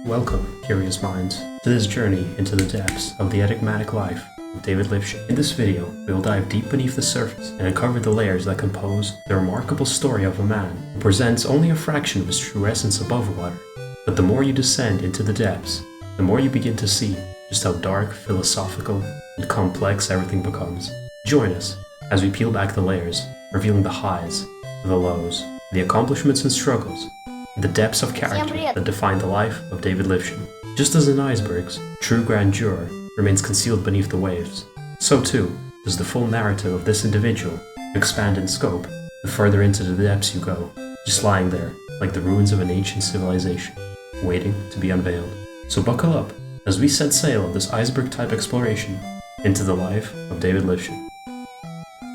Welcome, curious minds, to this journey into the depths of the enigmatic life of David Livshin. In this video, we will dive deep beneath the surface and uncover the layers that compose the remarkable story of a man who presents only a fraction of his true essence above water. But the more you descend into the depths, the more you begin to see just how dark, philosophical, and complex everything becomes. Join us as we peel back the layers, revealing the highs, the lows, the accomplishments and struggles, the depths of character that define the life of David Livshin. Just as an iceberg's true grandeur remains concealed beneath the waves, so too does the full narrative of this individual expand in scope the further into the depths you go, just lying there like the ruins of an ancient civilization, waiting to be unveiled. So buckle up as we set sail on this iceberg-type exploration into the life of David Livshin.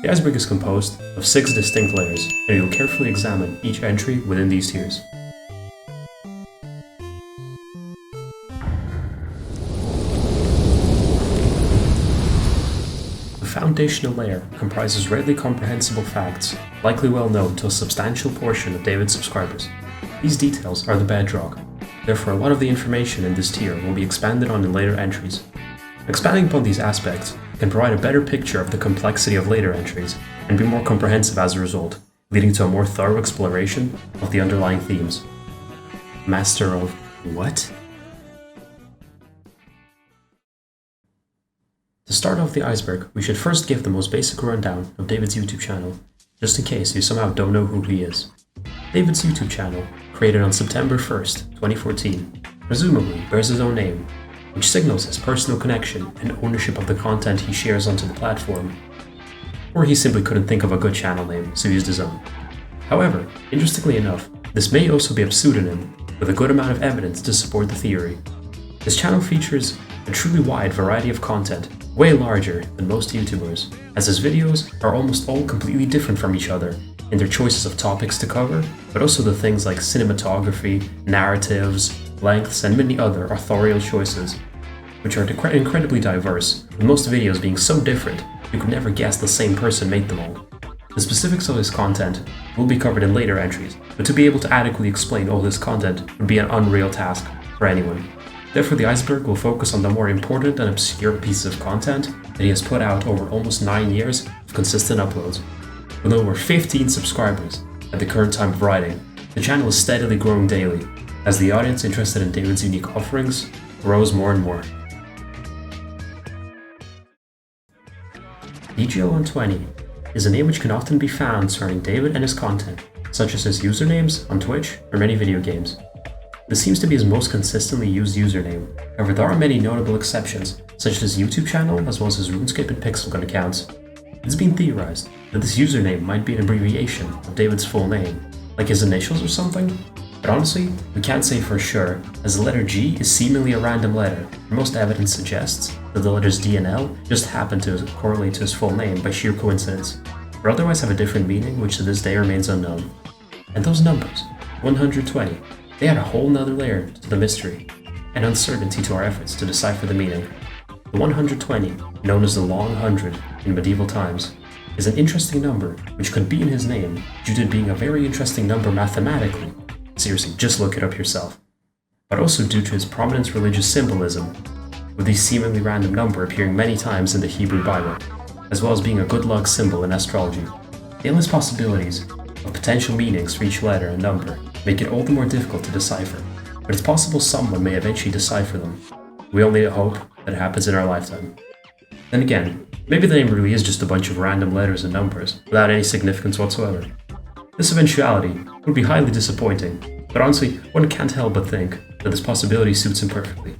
The iceberg is composed of 6 distinct layers, and we will carefully examine each entry within these tiers. The foundational layer comprises readily comprehensible facts, likely well known to a substantial portion of David's subscribers. These details are the bedrock, therefore a lot of the information in this tier will be expanded on in later entries. Expanding upon these aspects can provide a better picture of the complexity of later entries and be more comprehensive as a result, leading to a more thorough exploration of the underlying themes. Master of what? To start off the iceberg, we should first give the most basic rundown of David's YouTube channel, just in case you somehow don't know who he is. David's YouTube channel, created on September 1st, 2014, presumably bears his own name, which signals his personal connection and ownership of the content he shares onto the platform. Or he simply couldn't think of a good channel name, so used his own. However, interestingly enough, this may also be a pseudonym, with a good amount of evidence to support the theory. His channel features a truly wide variety of content, way larger than most YouTubers, as his videos are almost all completely different from each other in their choices of topics to cover, but also the things like cinematography, narratives, lengths, and many other authorial choices, which are incredibly diverse, with most videos being so different you could never guess the same person made them all. The specifics of his content will be covered in later entries, but to be able to adequately explain all his content would be an unreal task for anyone. Therefore, the iceberg will focus on the more important and obscure pieces of content that he has put out over almost 9 years of consistent uploads. With over 15 subscribers at the current time of writing, the channel is steadily growing daily, as the audience interested in David's unique offerings grows more and more. DGL120 is a name which can often be found surrounding David and his content, such as his usernames on Twitch or many video games. This seems to be his most consistently used username, however there are many notable exceptions, such as his YouTube channel as well as his RuneScape and Pixel Gun accounts. It's been theorized that this username might be an abbreviation of David's full name, like his initials or something, but honestly, we can't say for sure, as the letter G is seemingly a random letter, and most evidence suggests that the letters D and L just happen to correlate to his full name by sheer coincidence, or otherwise have a different meaning which to this day remains unknown. And those numbers, 120, they add a whole nother layer to the mystery and uncertainty to our efforts to decipher the meaning. The 120, known as the Long Hundred in medieval times, is an interesting number which could be in his name due to it being a very interesting number mathematically. Seriously, just look it up yourself. But also due to its prominent religious symbolism, with the seemingly random number appearing many times in the Hebrew Bible, as well as being a good luck symbol in astrology. The endless possibilities of potential meanings for each letter and number make it all the more difficult to decipher, but it's possible someone may eventually decipher them. We only hope that it happens in our lifetime. Then again, maybe the name really is just a bunch of random letters and numbers, without any significance whatsoever. This eventuality would be highly disappointing, but honestly, one can't help but think that this possibility suits him perfectly.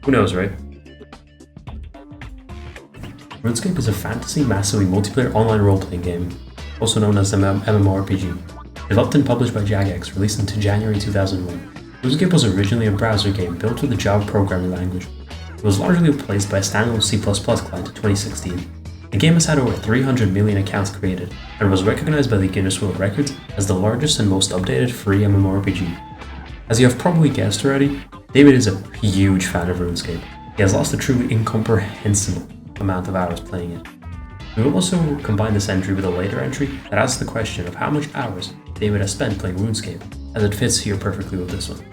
Who knows, right? RuneScape is a fantasy, massively multiplayer online role-playing game, also known as an MMORPG. Developed and published by Jagex, released in January 2001. RuneScape was originally a browser game built with the Java programming language. It was largely replaced by a standalone C++ client in 2016. The game has had over 300 million accounts created, and was recognized by the Guinness World Records as the largest and most updated free MMORPG. As you have probably guessed already, David is a huge fan of RuneScape. He has lost a truly incomprehensible amount of hours playing it. We will also combine this entry with a later entry that asks the question of how much hours David has spent playing RuneScape, as it fits here perfectly with this one.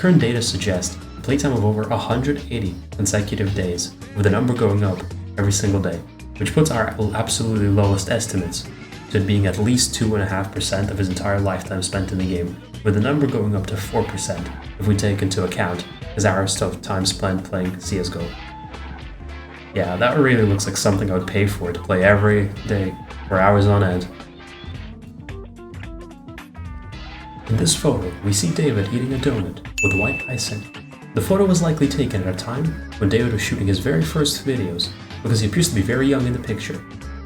Current data suggest a playtime of over 180 consecutive days, with the number going up every single day, which puts our absolutely lowest estimates to it being at least 2.5% of his entire lifetime spent in the game, with the number going up to 4% if we take into account his hours of time spent playing CSGO. Yeah, that really looks like something I would pay for to play every day for hours on end. In this photo, we see David eating a donut with white icing. The photo was likely taken at a time when David was shooting his very first videos, because he appears to be very young in the picture.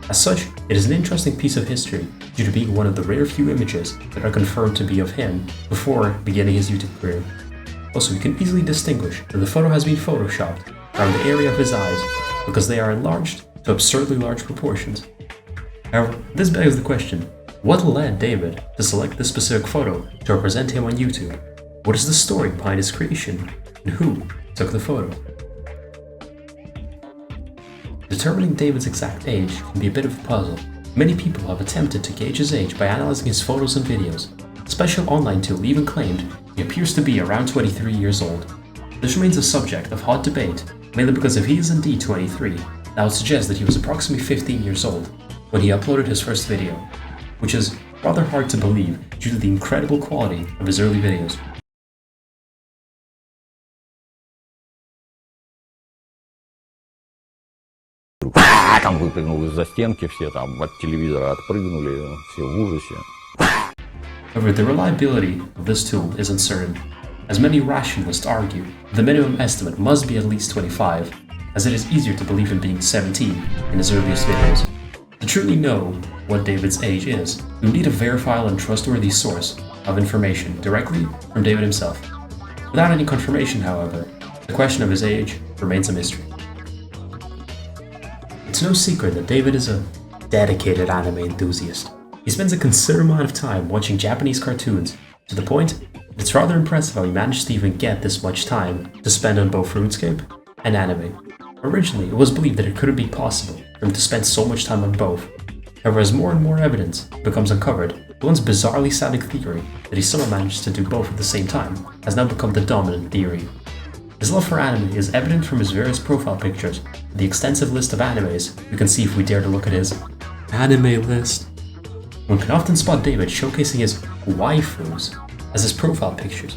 As such, it is an interesting piece of history due to being one of the rare few images that are confirmed to be of him before beginning his YouTube career. Also, we can easily distinguish that the photo has been photoshopped around the area of his eyes because they are enlarged to absurdly large proportions. However, this begs the question, what led David to select this specific photo to represent him on YouTube? What is the story behind his creation, and who took the photo? Determining David's exact age can be a bit of a puzzle. Many people have attempted to gauge his age by analyzing his photos and videos. A special online tool even claimed he appears to be around 23 years old. This remains a subject of hot debate, mainly because if he is indeed 23, that would suggest that he was approximately 15 years old when he uploaded his first video, which is rather hard to believe due to the incredible quality of his early videos. Там выпрыгнул из-за стенки, все там от телевизора отпрыгнули, все в ужасе. However, the reliability of this tool is uncertain, as many rationalists argue the minimum estimate must be at least 25, as it is easier to believe him being 17 in his earliest videos. To truly know what David's age is, we need a verifiable and trustworthy source of information directly from David himself. Without any confirmation, however, the question of his age remains a mystery. It's no secret that David is a dedicated anime enthusiast. He spends a considerable amount of time watching Japanese cartoons, to the point that it's rather impressive how he managed to even get this much time to spend on both RuneScape and anime. Originally, it was believed that it couldn't be possible for him to spend so much time on both. However, as more and more evidence becomes uncovered, the once bizarrely sounding theory that he somehow managed to do both at the same time has now become the dominant theory. His love for anime is evident from his various profile pictures, the extensive list of animes we can see if we dare to look at his anime list. One can often spot David showcasing his waifus as his profile pictures.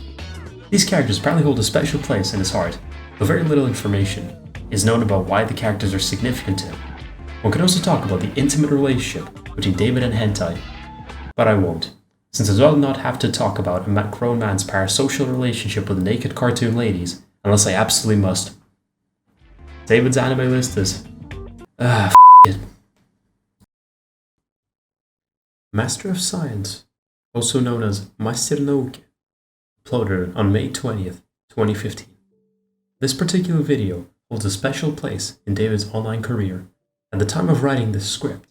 These characters apparently hold a special place in his heart, but very little information is known about why the characters are significant to him. One can also talk about the intimate relationship between David and hentai, but I won't, since I'd rather not have to talk about a grown man's parasocial relationship with naked cartoon ladies unless I absolutely must. David's anime list is... it. Master of Science, also known as Meister Nauke, uploaded on May 20th, 2015. This particular video holds a special place in David's online career. At the time of writing this script,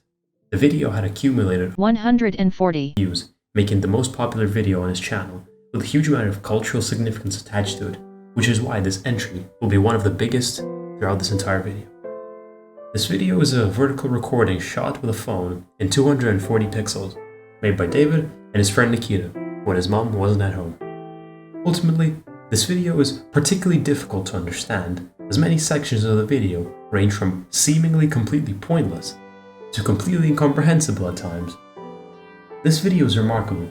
the video had accumulated 140 views, making it the most popular video on his channel, with a huge amount of cultural significance attached to it, which is why this entry will be one of the biggest throughout this entire video. This video is a vertical recording shot with a phone in 240 pixels, made by David and his friend Nikita when his mom wasn't at home. Ultimately, this video is particularly difficult to understand, as many sections of the video range from seemingly completely pointless to completely incomprehensible at times. This video is remarkable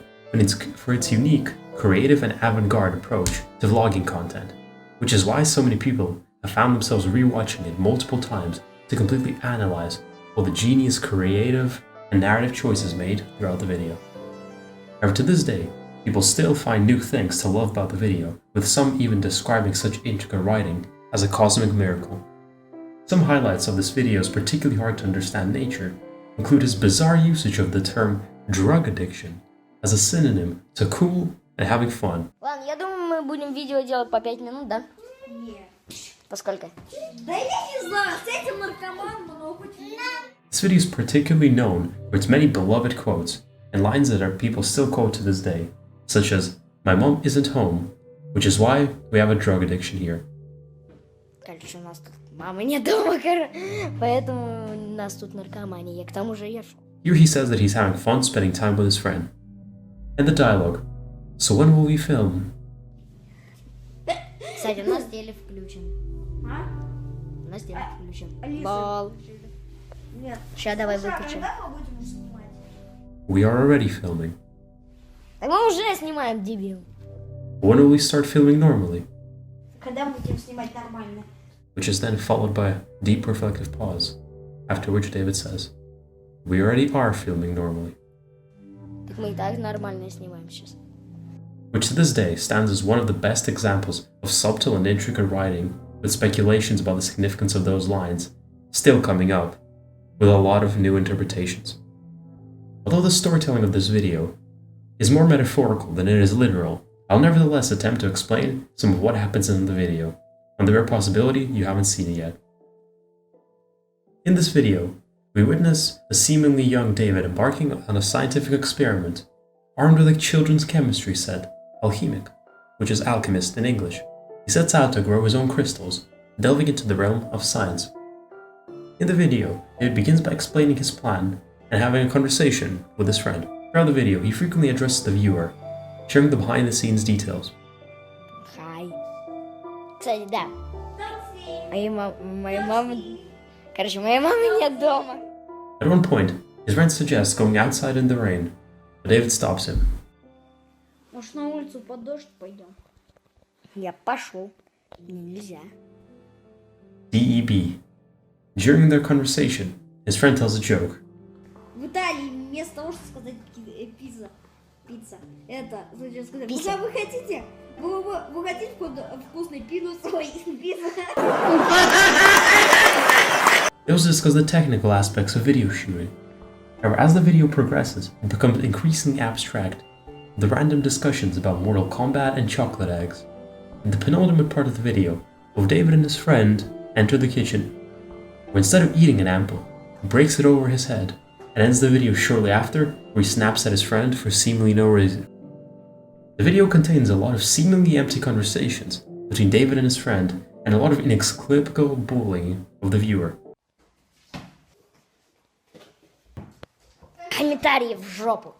for its unique, creative and avant-garde approach to vlogging content, which is why so many people have found themselves rewatching it multiple times to completely analyze all the genius, creative and narrative choices made throughout the video. However, to this day, people still find new things to love about the video, with some even describing such intricate writing as a cosmic miracle. Some highlights of this video's particularly hard to understand nature include his bizarre usage of the term drug addiction as a synonym to cool and having fun. Ладно, я думаю, мы будем видео делать по 5 минут, да? Нет. По сколько? Да я не знаю, с этим наркоманом много. This video is particularly known for its many beloved quotes and lines that people still quote to this day, such as, "My mom isn't home, which is why we have a drug addiction here." Короче, у нас тут мамы нет дома, поэтому у нас тут наркомания. К тому же я шел. Here he says that he's having fun spending time with his friend. And the dialogue, "So when will we film?" Кстати, у нас телек включен. А? У нас телек включен. Алиса Бал. включили. Нет. Сейчас давай Саша, выключим. когда мы будем снимать? We are already filming. Так мы уже снимаем, дебил. When will we start filming normally? Когда мы будем снимать нормально? Which is then followed by a deep reflective pause, after which David says, "We already are filming normally." Так мы и так нормально снимаем сейчас. Which to this day stands as one of the best examples of subtle and intricate writing, with speculations about the significance of those lines still coming up, with a lot of new interpretations. Although the storytelling of this video is more metaphorical than it is literal, I'll nevertheless attempt to explain some of what happens in the video, on the rare possibility you haven't seen it yet. In this video, we witness a seemingly young David embarking on a scientific experiment, armed with a children's chemistry set, alchemic, which is alchemist in English. He sets out to grow his own crystals, delving into the realm of science. In the video, David begins by explaining his plan and having a conversation with his friend. Throughout the video, he frequently addresses the viewer, sharing the behind-the-scenes details. Хай. Кстати, да. Такси. Моя мама... Короче, моей мамы нет дома. At one point, his friend suggests going outside in the rain, but David stops him. Может, на улицу под дождь пойдем? Я пошел. Нельзя. DEB. During their conversation, his friend tells a joke. В Италии вместо того, чтобы сказать пицца, это, значит, сказать, Пицца. куда вы хотите? Вы хотите вкусный пиццу? Пицца. They also discuss the technical aspects of video shooting. However, as the video progresses, it becomes increasingly abstract, with the random discussions about Mortal Kombat and chocolate eggs. In the penultimate part of the video, both David and his friend enter the kitchen, where instead of eating an apple, he breaks it over his head, and ends the video shortly after, where he snaps at his friend for seemingly no reason. The video contains a lot of seemingly empty conversations between David and his friend, and a lot of inexplicable bullying of the viewer. Комментарии в жопу.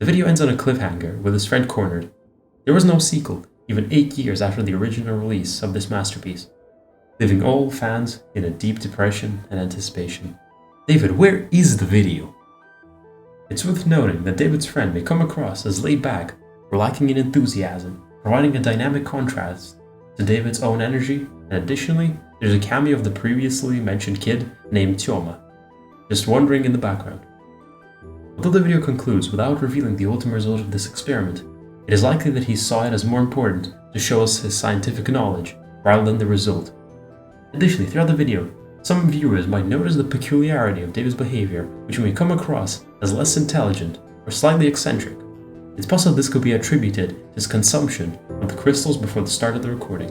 The video ends on a cliffhanger with his friend cornered. There was no sequel, even 8 years after the original release of this masterpiece, leaving all fans in a deep depression and anticipation. David, where is the video? It's worth noting that David's friend may come across as laid back or lacking in enthusiasm, providing a dynamic contrast to David's own energy, and additionally, there's a cameo of the previously mentioned kid named Tjoma, just wandering in the background. Although the video concludes without revealing the ultimate result of this experiment, it is likely that he saw it as more important to show us his scientific knowledge rather than the result. Additionally, throughout the video, some viewers might notice the peculiarity of David's behavior, which may come across as less intelligent or slightly eccentric. It's possible this could be attributed to his consumption of the crystals before the start of the recording.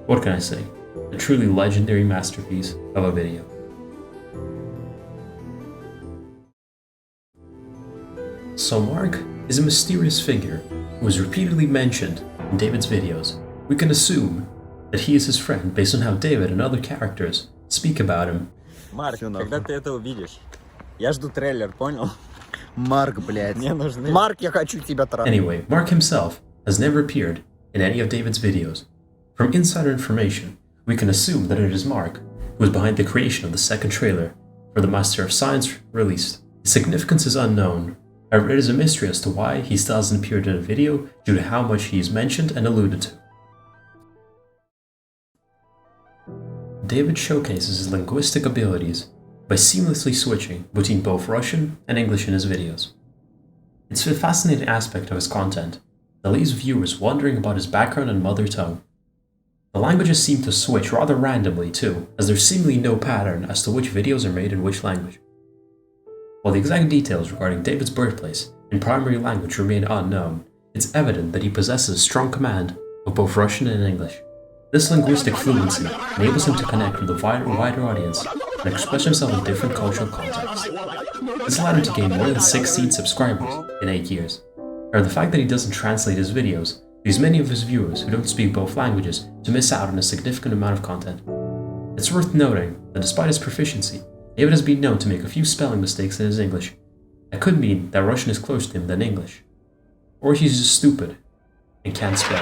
What can I say? A truly legendary masterpiece of a video. So Mark is a mysterious figure who is repeatedly mentioned in David's videos. We can assume that he is his friend based on how David and other characters speak about him. Марк, когда ты это увидишь? Я жду трейлер, понял? Марк, блядь. Мне нужны... Марк, я хочу тебя трахать. Anyway, Mark himself has never appeared in any of David's videos. From insider information, we can assume that it is Mark who is behind the creation of the second trailer for the Master of Science released. His significance is unknown. However, it is a mystery as to why he still hasn't appeared in a video due to how much he is mentioned and alluded to. David showcases his linguistic abilities by seamlessly switching between both Russian and English in his videos. It's a fascinating aspect of his content that leaves viewers wondering about his background and mother tongue. The languages seem to switch rather randomly too, as there's seemingly no pattern as to which videos are made in which language. While the exact details regarding David's birthplace and primary language remain unknown, it's evident that he possesses a strong command of both Russian and English. This linguistic fluency enables him to connect with a wider audience and express himself in different cultural contexts. This allowed him to gain more than 16 subscribers in 8 years. However, the fact that he doesn't translate his videos leaves many of his viewers who don't speak both languages to miss out on a significant amount of content. It's worth noting that despite his proficiency, David has been known to make a few spelling mistakes in his English. That could mean that Russian is closer to him than English. Or he's just stupid and can't spell.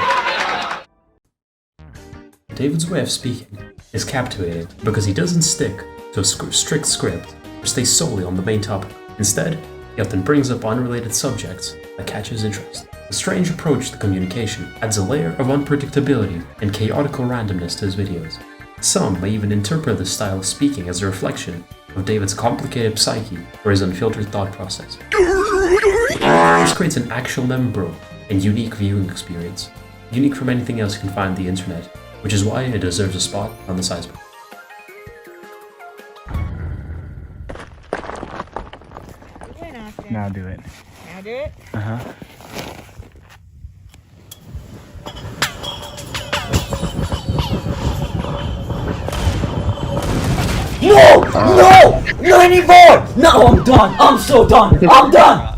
David's way of speaking is captivating because he doesn't stick to a strict script or stay solely on the main topic. Instead, he often brings up unrelated subjects that catch his interest. The strange approach to communication adds a layer of unpredictability and chaotical randomness to his videos. Some may even interpret this style of speaking as a reflection of David's complicated psyche or his unfiltered thought process. This creates an actual memorable and unique viewing experience, unique from anything else you can find on the internet, which is why it deserves a spot on this iceberg. Now do it. Now do it? Uh-huh. No! No! Not anymore! No, I'm done! I'm so done! I'm done!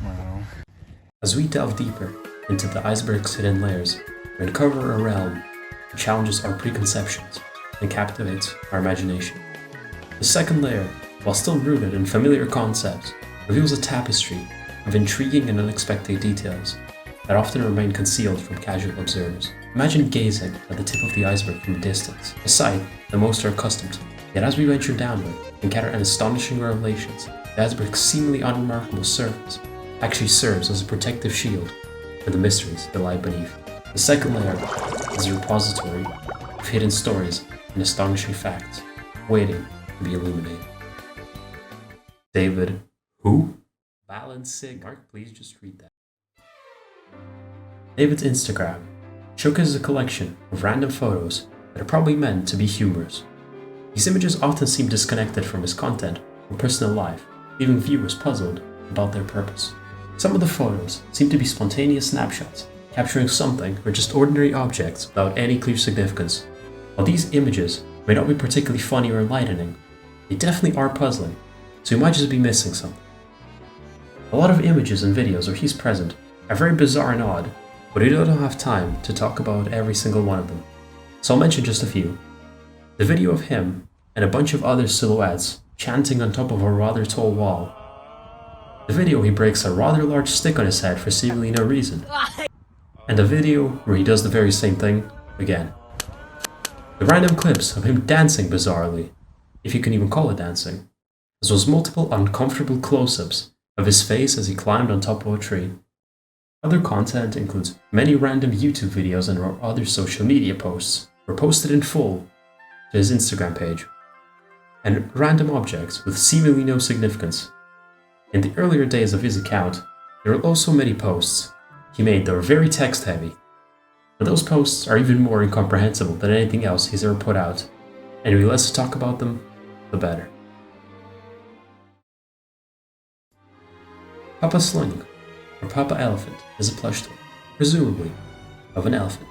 Wow. As we delve deeper into the iceberg's hidden layers, we uncover a realm that challenges our preconceptions and captivates our imagination. The second layer, while still rooted in familiar concepts, reveals a tapestry of intriguing and unexpected details that often remain concealed from casual observers. Imagine gazing at the tip of the iceberg from a distance, a sight that most are accustomed to. Yet as we venture downward, we encounter an astonishing revelations. The iceberg's seemingly unremarkable surface actually serves as a protective shield for the mysteries that lie beneath. The second layer is a repository of hidden stories and astonishing facts, waiting to be illuminated. David, who? Balancing. Mark, please just read that. David's Instagram showcases a collection of random photos that are probably meant to be humorous. These images often seem disconnected from his content or personal life, leaving viewers puzzled about their purpose. Some of the photos seem to be spontaneous snapshots, capturing something or just ordinary objects without any clear significance. While these images may not be particularly funny or enlightening, they definitely are puzzling, so you might just be missing something. A lot of images and videos where he's present are very bizarre and odd, but we don't have time to talk about every single one of them. So I'll mention just a few. The video of him and a bunch of other silhouettes chanting on top of a rather tall wall. The video he breaks a rather large stick on his head for seemingly no reason. And a video where he does the very same thing again. The random clips of him dancing bizarrely, if you can even call it dancing, as well as multiple uncomfortable close-ups of his face as he climbed on top of a tree. Other content includes many random YouTube videos and other social media posts were posted in full to his Instagram page, and random objects with seemingly no significance. In the earlier days of his account, there were also many posts he made that were very text-heavy, but those posts are even more incomprehensible than anything else he's ever put out, and the less to talk about them, the better. Papa Slunk, or Papa Elephant, is a plush toy, presumably of an elephant.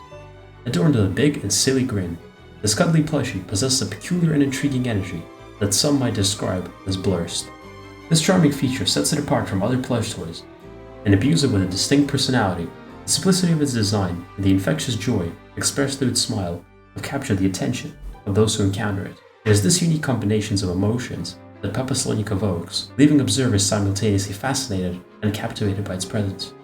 Adorned with a big and silly grin, this cuddly plushie possesses a peculiar and intriguing energy that some might describe as blurst. This charming feature sets it apart from other plush toys, and imbues it with a distinct personality. The simplicity of its design and the infectious joy expressed through its smile have captured the attention of those who encounter it. It is this unique combinations of emotions that Papa Slonic evokes, leaving observers simultaneously fascinated and captivated by its presence.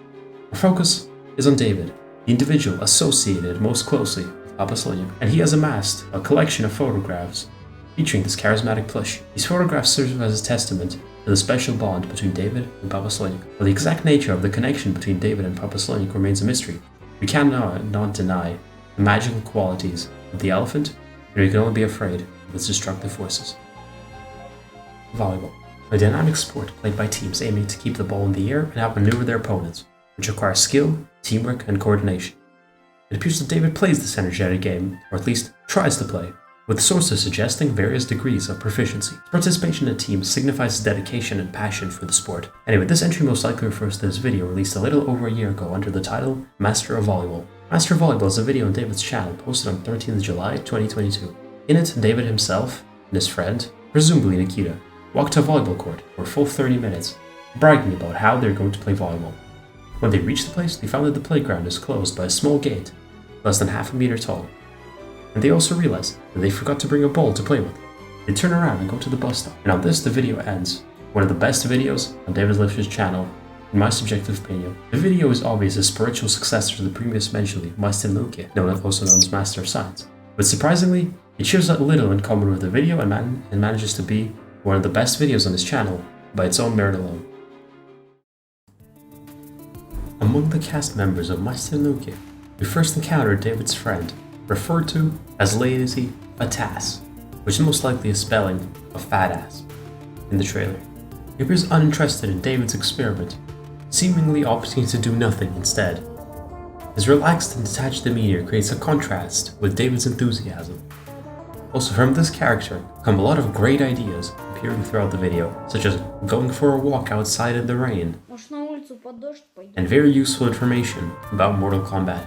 Our focus is on David, the individual associated most closely with Papa Slonic, and he has amassed a collection of photographs featuring this charismatic plush. These photographs serve as a testament to the special bond between David and Papa Slonic. While the exact nature of the connection between David and Papa Slonic remains a mystery, we cannot deny the magical qualities of the elephant, and we can only be afraid of its destructive forces. Volleyball, a dynamic sport played by teams aiming to keep the ball in the air and outmaneuver their opponents, which requires skill, teamwork, and coordination. It appears that David plays this energetic game, or at least tries to play, with sources suggesting various degrees of proficiency. Participation in a team signifies dedication and passion for the sport. Anyway, this entry most likely refers to this video released a little over a year ago under the title Master of Volleyball. Master of Volleyball is a video on David's channel posted on 13th July 2022. In it, David himself and his friend, presumably Nikita, walked to a volleyball court for a full 30 minutes, bragging about how they're going to play volleyball. When they reached the place, they found that the playground is closed by a small gate, less than half a meter tall. And they also realized that they forgot to bring a ball to play with. They turn around and go to the bus stop. And on this, the video ends. One of the best videos on David Livshin's channel, in my subjective opinion. The video is obviously a spiritual successor to the previous mentioned ModNation, also known as Master of Science. But surprisingly, it shares little in common with the video and manages to be one of the best videos on his channel by its own merit alone. Among the cast members of ModNation, we first encountered David's friend, referred to as Lazy Fatas, which is most likely a spelling of fat ass, in the trailer. He appears uninterested in David's experiment, seemingly opting to do nothing instead. His relaxed and detached demeanor creates a contrast with David's enthusiasm. Also, from this character come a lot of great ideas appearing throughout the video, such as going for a walk outside in the rain, Может, на улицу под дождь пойдем? and very useful information about Mortal Kombat.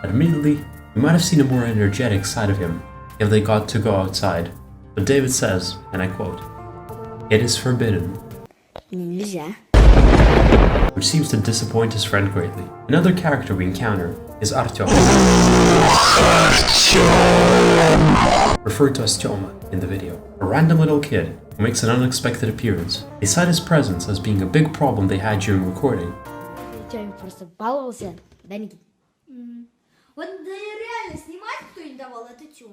Admittedly, we might have seen a more energetic side of him if they got to go outside, but David says, and I quote, "It is forbidden," Нельзя. which seems to disappoint his friend greatly. Another character we encounter is Artyom, referred to as Toma in the video, a random little kid who makes an unexpected appearance. They cite his presence as being a big problem they had during recording. Тём просто баловался, да, Никит? Вот да реально снимать кто не давал, это Тём.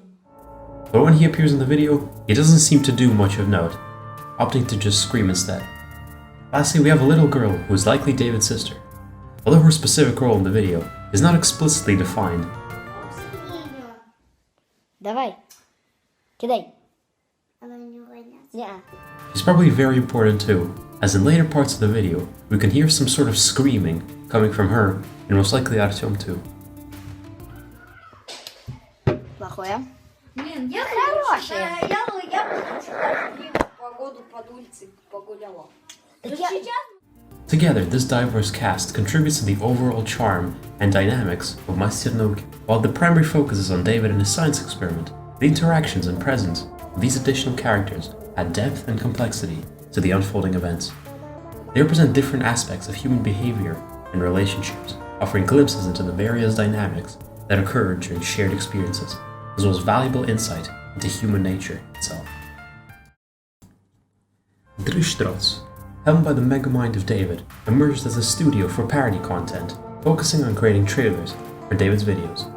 But when he appears in the video, he doesn't seem to do much of note, opting to just scream instead. Lastly, we have a little girl who is likely David's sister, although her specific role in the video is not explicitly defined. Давай, кидай. Она не увольняется. Неа. She's probably very important too, as in later parts of the video, we can hear some sort of screaming coming from her, and most likely Artyom too. Плохое. Блин, я Хорошая. я в погоду под улицей погуляла. Так я- Together, this diverse cast contributes to the overall charm and dynamics of ModNation. While the primary focus is on David and his science experiment, the interactions and presence of these additional characters add depth and complexity to the unfolding events. They represent different aspects of human behavior and relationships, offering glimpses into the various dynamics that occur during shared experiences, as well as valuable insight into human nature itself. Dirge, helmed by the mega mind of David, emerged as a studio for parody content, focusing on creating trailers for David's videos.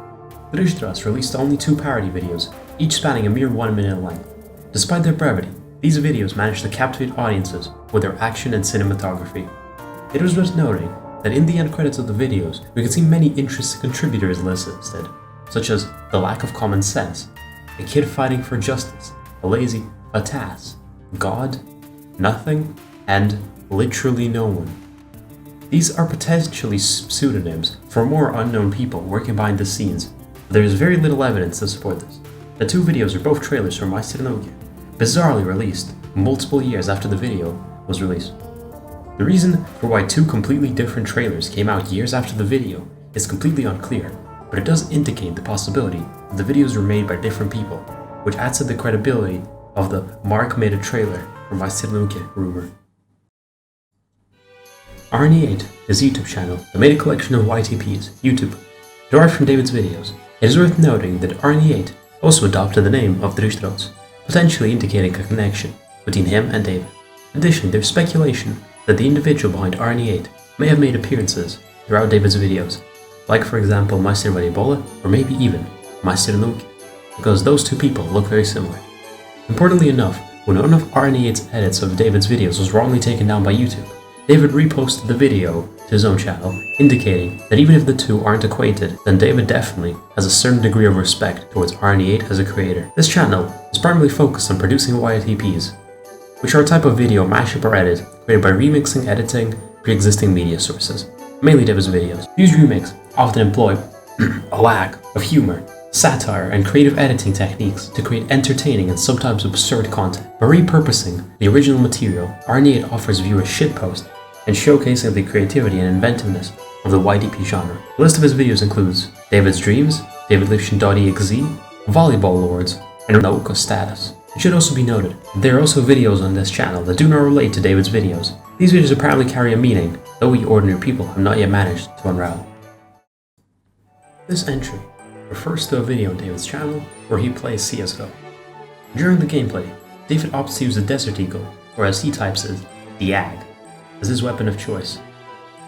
Dirge released only 2 parody videos, each spanning a mere 1 minute in length. Despite their brevity, these videos managed to captivate audiences with their action and cinematography. It was worth noting that in the end credits of the videos, we can see many interesting contributors listed, such as the lack of common sense, a kid fighting for justice, a lazy Fatas, God, nothing, and literally no one. These are potentially pseudonyms for more unknown people working behind the scenes, but there is very little evidence to support this. The 2 videos are both trailers from ModNation, bizarrely released multiple years after the video was released. The reason for why 2 completely different trailers came out years after the video is completely unclear, but it does indicate the possibility that the videos were made by different people, which adds to the credibility of the Mark made a trailer for ModNation rumor. Arnie8 is a YouTube channel that made a collection of YTPs, YouTube, derived from David's videos. It is worth noting that Arnie8 also adopted the name of Dirge, potentially indicating a connection between him and David. Additionally, there's speculation that the individual behind Arnie8 may have made appearances throughout David's videos, like for example Master Ebola or maybe even ModNation, because those 2 people look very similar. Importantly enough, when one of Arnie8's edits of David's videos was wrongly taken down by YouTube, David reposted the video to his own channel, indicating that even if the 2 aren't acquainted, then David definitely has a certain degree of respect towards Arnie8 as a creator. This channel is primarily focused on producing YTPs, which are a type of video mashup or edit created by remixing, editing pre-existing media sources, mainly David's videos. These remakes often employ a lack of humor, satire, and creative editing techniques to create entertaining and sometimes absurd content. By repurposing the original material, Arnie8 offers viewers shitpost and showcasing the creativity and inventiveness of the YTP genre. The list of his videos includes David's Dreams, David Livshin.exe, Volleyball Lords, and Naoko Status. It should also be noted that there are also videos on this channel that do not relate to David's videos. These videos apparently carry a meaning, though we ordinary people have not yet managed to unravel. This entry refers to a video on David's channel where he plays CSGO. During the gameplay, David opts to use the Desert Eagle, or as he types it, the AG, as his weapon of choice.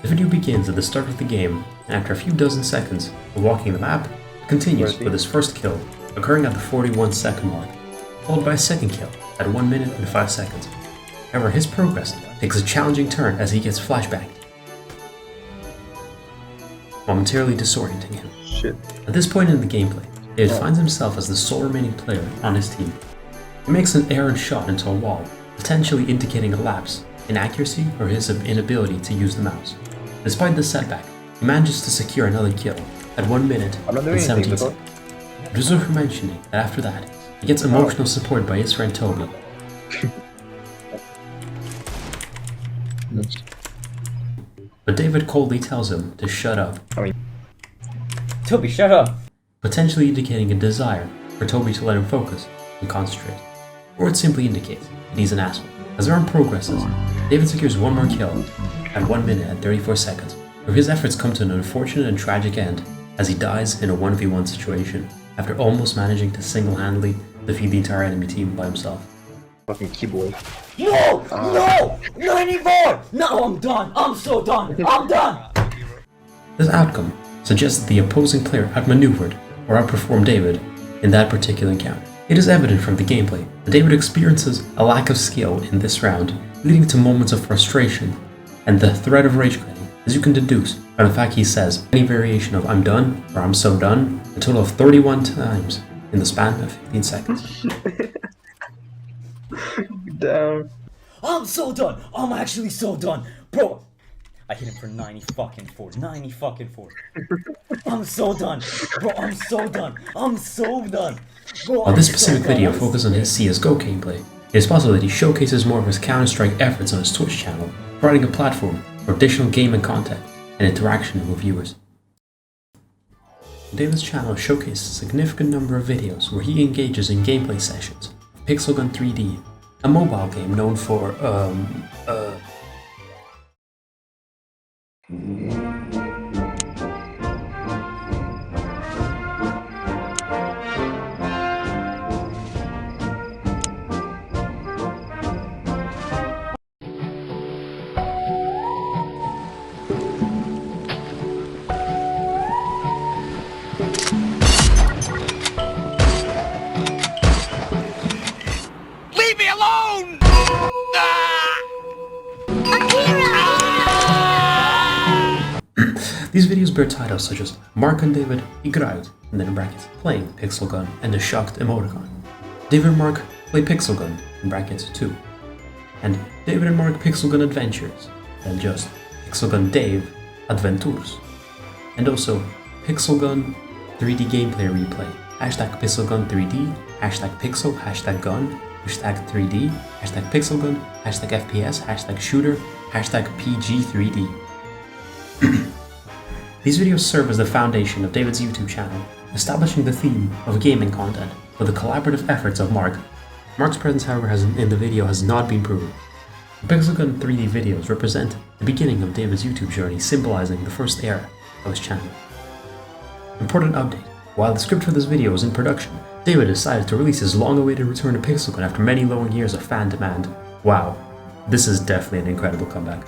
The video begins at the start of the game, and after a few dozen seconds of walking the map, it continues with his first kill, occurring at the 41-second mark, followed by a second kill at 1 minute and 5 seconds. However, his progress takes a challenging turn as he gets flashbacked, momentarily disorienting him. Shit. At this point in the gameplay, David finds himself as the sole remaining player on his team. He makes an errant shot into a wall, potentially indicating a lapse, inaccuracy, or his inability to use the mouse. Despite this setback, he manages to secure another kill at 1 minute I'm not and doing 17 anything, seconds. It was worth mentioning that after that, he gets emotional support by his friend Toby. But David coldly tells him to shut up, Toby, shut up. potentially indicating a desire for Toby to let him focus and concentrate. Or it simply indicates that he's an asshole. As the round progresses, David secures one more kill at 1 minute and 34 seconds, where his efforts come to an unfortunate and tragic end as he dies in a 1v1 situation after almost managing to single-handedly defeat the entire enemy team by himself. Fucking keyboard. No! No! Not anymore! No, I'm done! I'm so done! I'm done! This outcome suggests that the opposing player outmaneuvered or outperformed David in that particular encounter. It is evident from the gameplay that David experiences a lack of skill in this round, leading to moments of frustration and the threat of rage quitting, as you can deduce from the fact he says any variation of "I'm done" or "I'm so done" a total of 31 times in the span of 15 seconds. Damn. I'm so done! I'm actually so done! Bro! I hit him for 90 fucking 4. 90 fucking 4. I'm so done! Bro, I'm so done! I'm so done! Bro, While this specific video focuses on his CSGO gameplay, it is possible that he showcases more of his Counter-Strike efforts on his Twitch channel, providing a platform for additional gaming content and interaction with viewers. David's channel showcases a significant number of videos where he engages in gameplay sessions of Pixel Gun 3D, a mobile game known for, These videos bear titles such as Mark and David igruit, and then in brackets, playing Pixel Gun and the shocked emoticon. David and Mark play Pixel Gun, in brackets 2. And David and Mark Pixel Gun Adventures, then just Pixel Gun Dave Adventures. And also Pixel Gun 3D gameplay replay, hashtag Pixel Gun 3D, hashtag Pixel, hashtag Gun, hashtag 3D, hashtag Pixel Gun, hashtag FPS, hashtag Shooter, hashtag PG3D. These videos serve as the foundation of David's YouTube channel, establishing the theme of gaming content with the collaborative efforts of Mark. Mark's presence, however, in the video has not been proven. The Pixel Gun 3D videos represent the beginning of David's YouTube journey, symbolizing the first era of his channel. Important update: while the script for this video was in production, David decided to release his long-awaited return to Pixel Gun after many long years of fan demand. Wow, this is definitely an incredible comeback.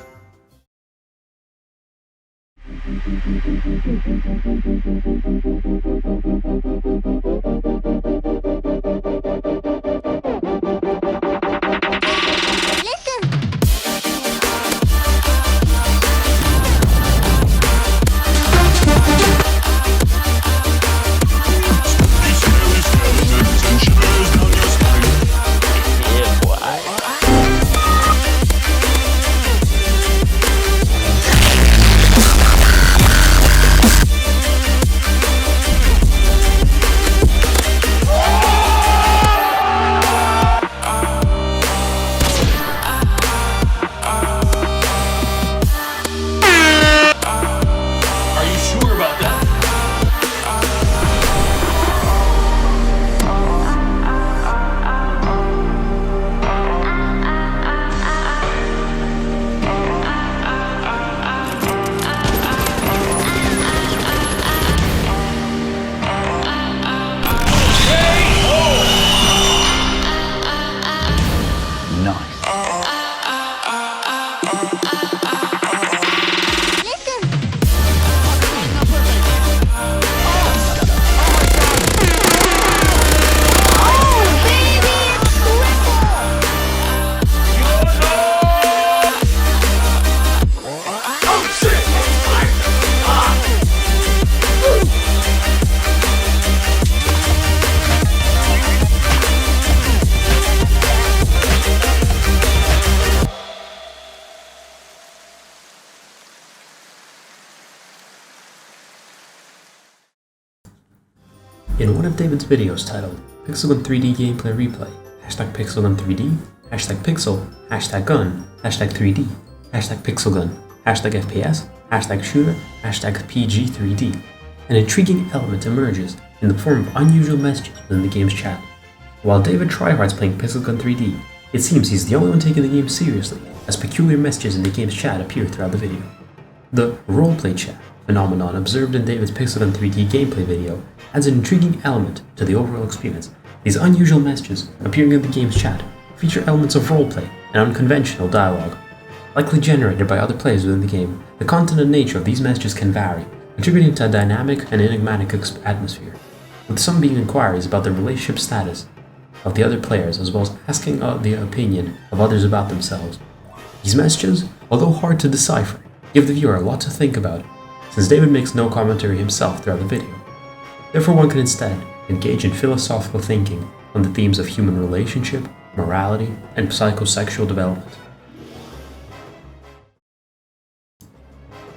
In one of David's videos titled Pixelgun 3D Gameplay Replay, #Pixelgun 3D, #Pixel, #Gun, #3D, #Pixelgun, #FPS, #Shooter, #PG3D, an intriguing element emerges in the form of unusual messages within the game's chat. While David tryhards playing Pixelgun 3D, it seems he's the only one taking the game seriously, as peculiar messages in the game's chat appear throughout the video. The roleplay chat phenomenon observed in David's Pixelgun 3D gameplay video adds an intriguing element to the overall experience. These unusual messages appearing in the game's chat feature elements of roleplay and unconventional dialogue. Likely generated by other players within the game, the content and nature of these messages can vary, contributing to a dynamic and enigmatic atmosphere, with some being inquiries about the relationship status of the other players as well as asking the opinion of others about themselves. These messages, although hard to decipher, give the viewer a lot to think about, since David makes no commentary himself throughout the video. Therefore, one can instead engage in philosophical thinking on the themes of human relationship, morality, and psychosexual development.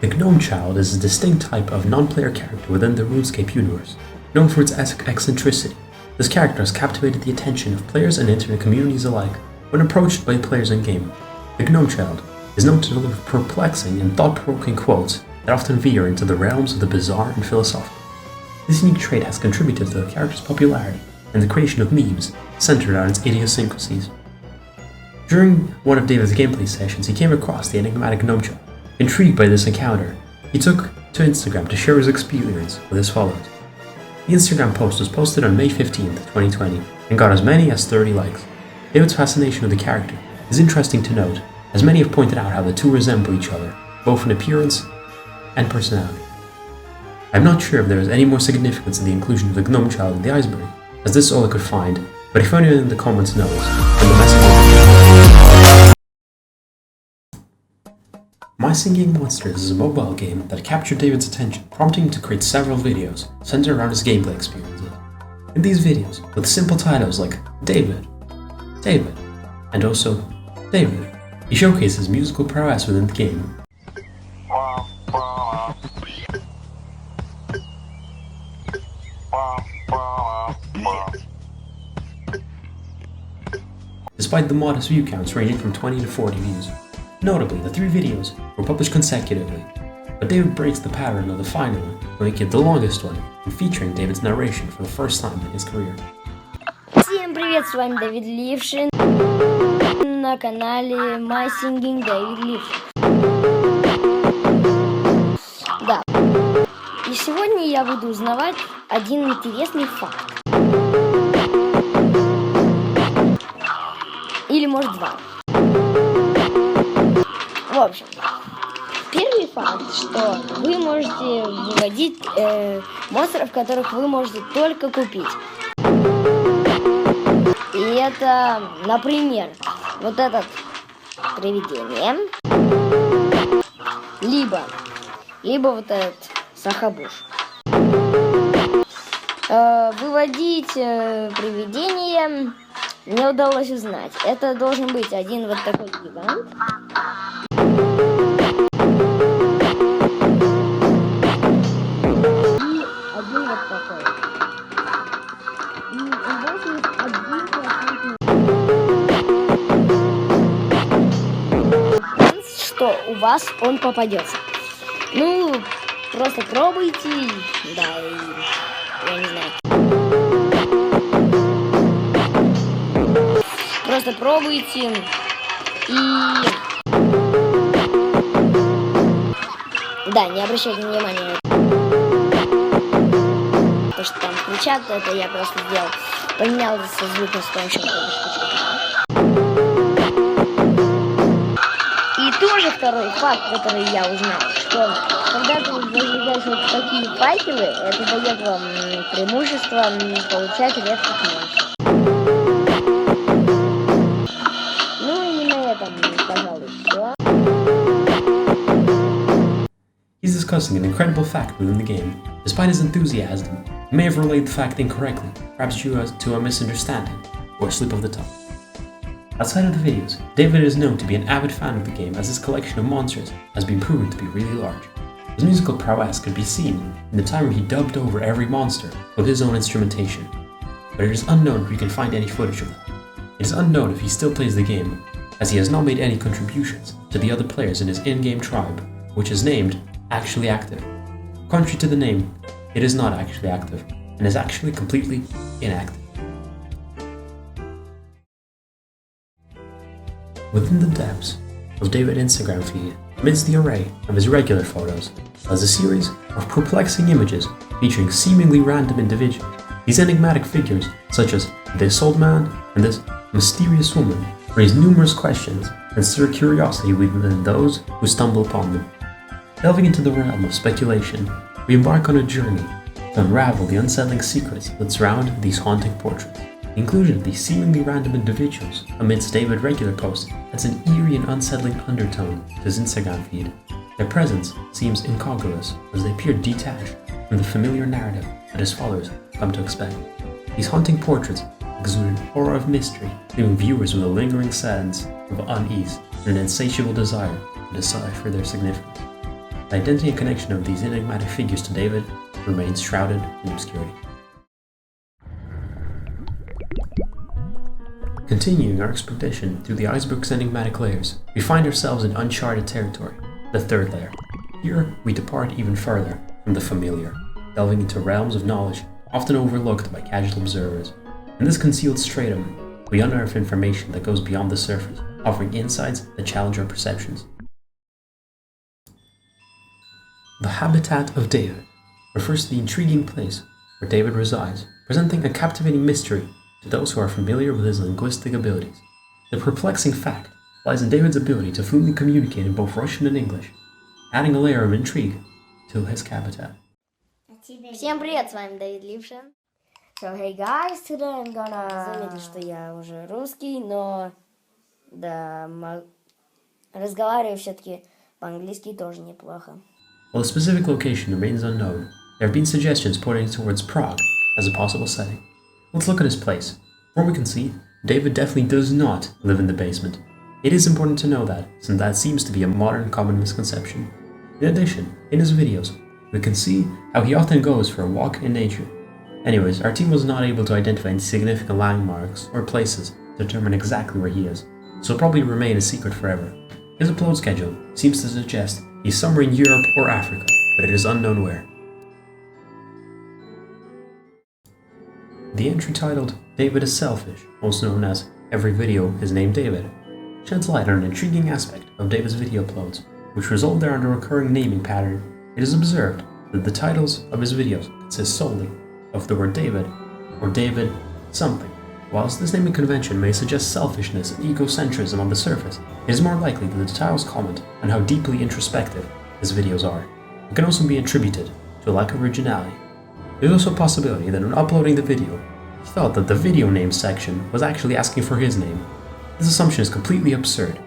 The Gnome Child is a distinct type of non-player character within the RuneScape universe. Known for its eccentricity, this character has captivated the attention of players and internet communities alike when approached by players in-game. The Gnome Child is known to deliver perplexing and thought-provoking quotes that often veer into the realms of the bizarre and philosophical. This unique trait has contributed to the character's popularity and the creation of memes centered on its idiosyncrasies. During one of David's gameplay sessions, he came across the enigmatic Gnome Child. Intrigued by this encounter, he took to Instagram to share his experience with as follows. The Instagram post was posted on May 15th, 2020, and got as many as 30 likes. David's fascination with the character is interesting to note, as many have pointed out how the two resemble each other, both in appearance and personality. I'm not sure if there is any more significance in the inclusion of the Gnome Child in the Iceberg, as this is all I could find, but if anyone in the comments knows, then the message. My Singing Monsters is a mobile game that captured David's attention, prompting him to create several videos centered around his gameplay experiences. In these videos, with simple titles like David, David, and also David, he showcases musical prowess within the game. Despite the modest view counts ranging from 20 to 40 views. Notably, the 3 videos were published consecutively, but David breaks the pattern of the final one to make it the longest one, and featuring David's narration for the first time in his career. Всем привет, с вами Давид Livshin на канале My Singing David Livshin. Да. И сегодня я буду узнавать один интересный факт. Или может 2. В общем, первый факт, что вы можете выводить монстров, которых вы можете только купить. И это, например, вот этот привидение, либо вот этот сахабуш. Выводить привидение мне удалось узнать. Это должен быть один вот такой гигант. И один вот такой. И он должен быть 1%. Что у вас он попадется. Ну, просто пробуйте, да, и я не знаю. Просто пробуйте и... Да, не обращайте внимания. То, что там кричат, это я просто сделал. Поменял со звуком с помощью И тоже второй факт, который я узнал, что когда ты зажигаешь вот такие факелы, это дает вам преимущество получать редких монстров. He's discussing an incredible fact within the game. Despite his enthusiasm, he may have relayed the fact incorrectly, perhaps due to a misunderstanding or a slip of the tongue. Outside of the videos, David is known to be an avid fan of the game as his collection of monsters has been proven to be really large. His musical prowess could be seen in the time where he dubbed over every monster with his own instrumentation, but it is unknown if we can find any footage of that. It is unknown if he still plays the game, as he has not made any contributions to the other players in his in-game tribe, which is named Actually Active. Contrary to the name, it is not actually active, and is actually completely inactive. Within the depths of David's Instagram feed, amidst the array of his regular photos, lies a series of perplexing images featuring seemingly random individuals. These enigmatic figures, such as this old man and this mysterious woman, raise numerous questions and stir curiosity within those who stumble upon them. Delving into the realm of speculation, we embark on a journey to unravel the unsettling secrets that surround these haunting portraits. The inclusion of these seemingly random individuals amidst David's regular posts adds an eerie and unsettling undertone to his Instagram feed. Their presence seems incongruous as they appear detached from the familiar narrative that his followers come to expect. These haunting portraits exude an aura of mystery, leaving viewers with a lingering sense of unease and an insatiable desire to decipher their significance. The identity and connection of these enigmatic figures to David remains shrouded in obscurity. Continuing our expedition through the Iceberg's enigmatic layers, we find ourselves in uncharted territory, the third layer. Here, we depart even further from the familiar, delving into realms of knowledge often overlooked by casual observers. In this concealed stratum, we unearth information that goes beyond the surface, offering insights that challenge our perceptions. The habitat of David refers to the intriguing place where David resides, presenting a captivating mystery to those who are familiar with his linguistic abilities. The perplexing fact lies in David's ability to fluently communicate in both Russian and English, adding a layer of intrigue to his habitat. Всем привет, с вами Давид Livshin. So hey guys, today I'm gonna... Заметили, что я уже русский, но да, разговариваю все-таки по-английски тоже неплохо. While the specific location remains unknown, there have been suggestions pointing towards Prague as a possible setting. Let's look at his place. From what we can see, David definitely does not live in the basement. It is important to know that, since that seems to be a modern common misconception. In addition, in his videos, we can see how he often goes for a walk in nature. Anyways, our team was not able to identify any significant landmarks or places to determine exactly where he is, so it'll probably remain a secret forever. His upload schedule seems to suggest he's somewhere in Europe or Africa, but it is unknown where. The entry titled David is Selfish, also known as Every Video is Named David, sheds light on an intriguing aspect of David's video uploads, which result there under a recurring naming pattern. It is observed that the titles of his videos consist solely of the word David or David something. Whilst this naming convention may suggest selfishness and egocentrism on the surface, it is more likely that the titles comment on how deeply introspective his videos are. It can also be attributed to a lack of originality. There's also a possibility that when uploading the video, he thought that the video name section was actually asking for his name. This assumption is completely absurd,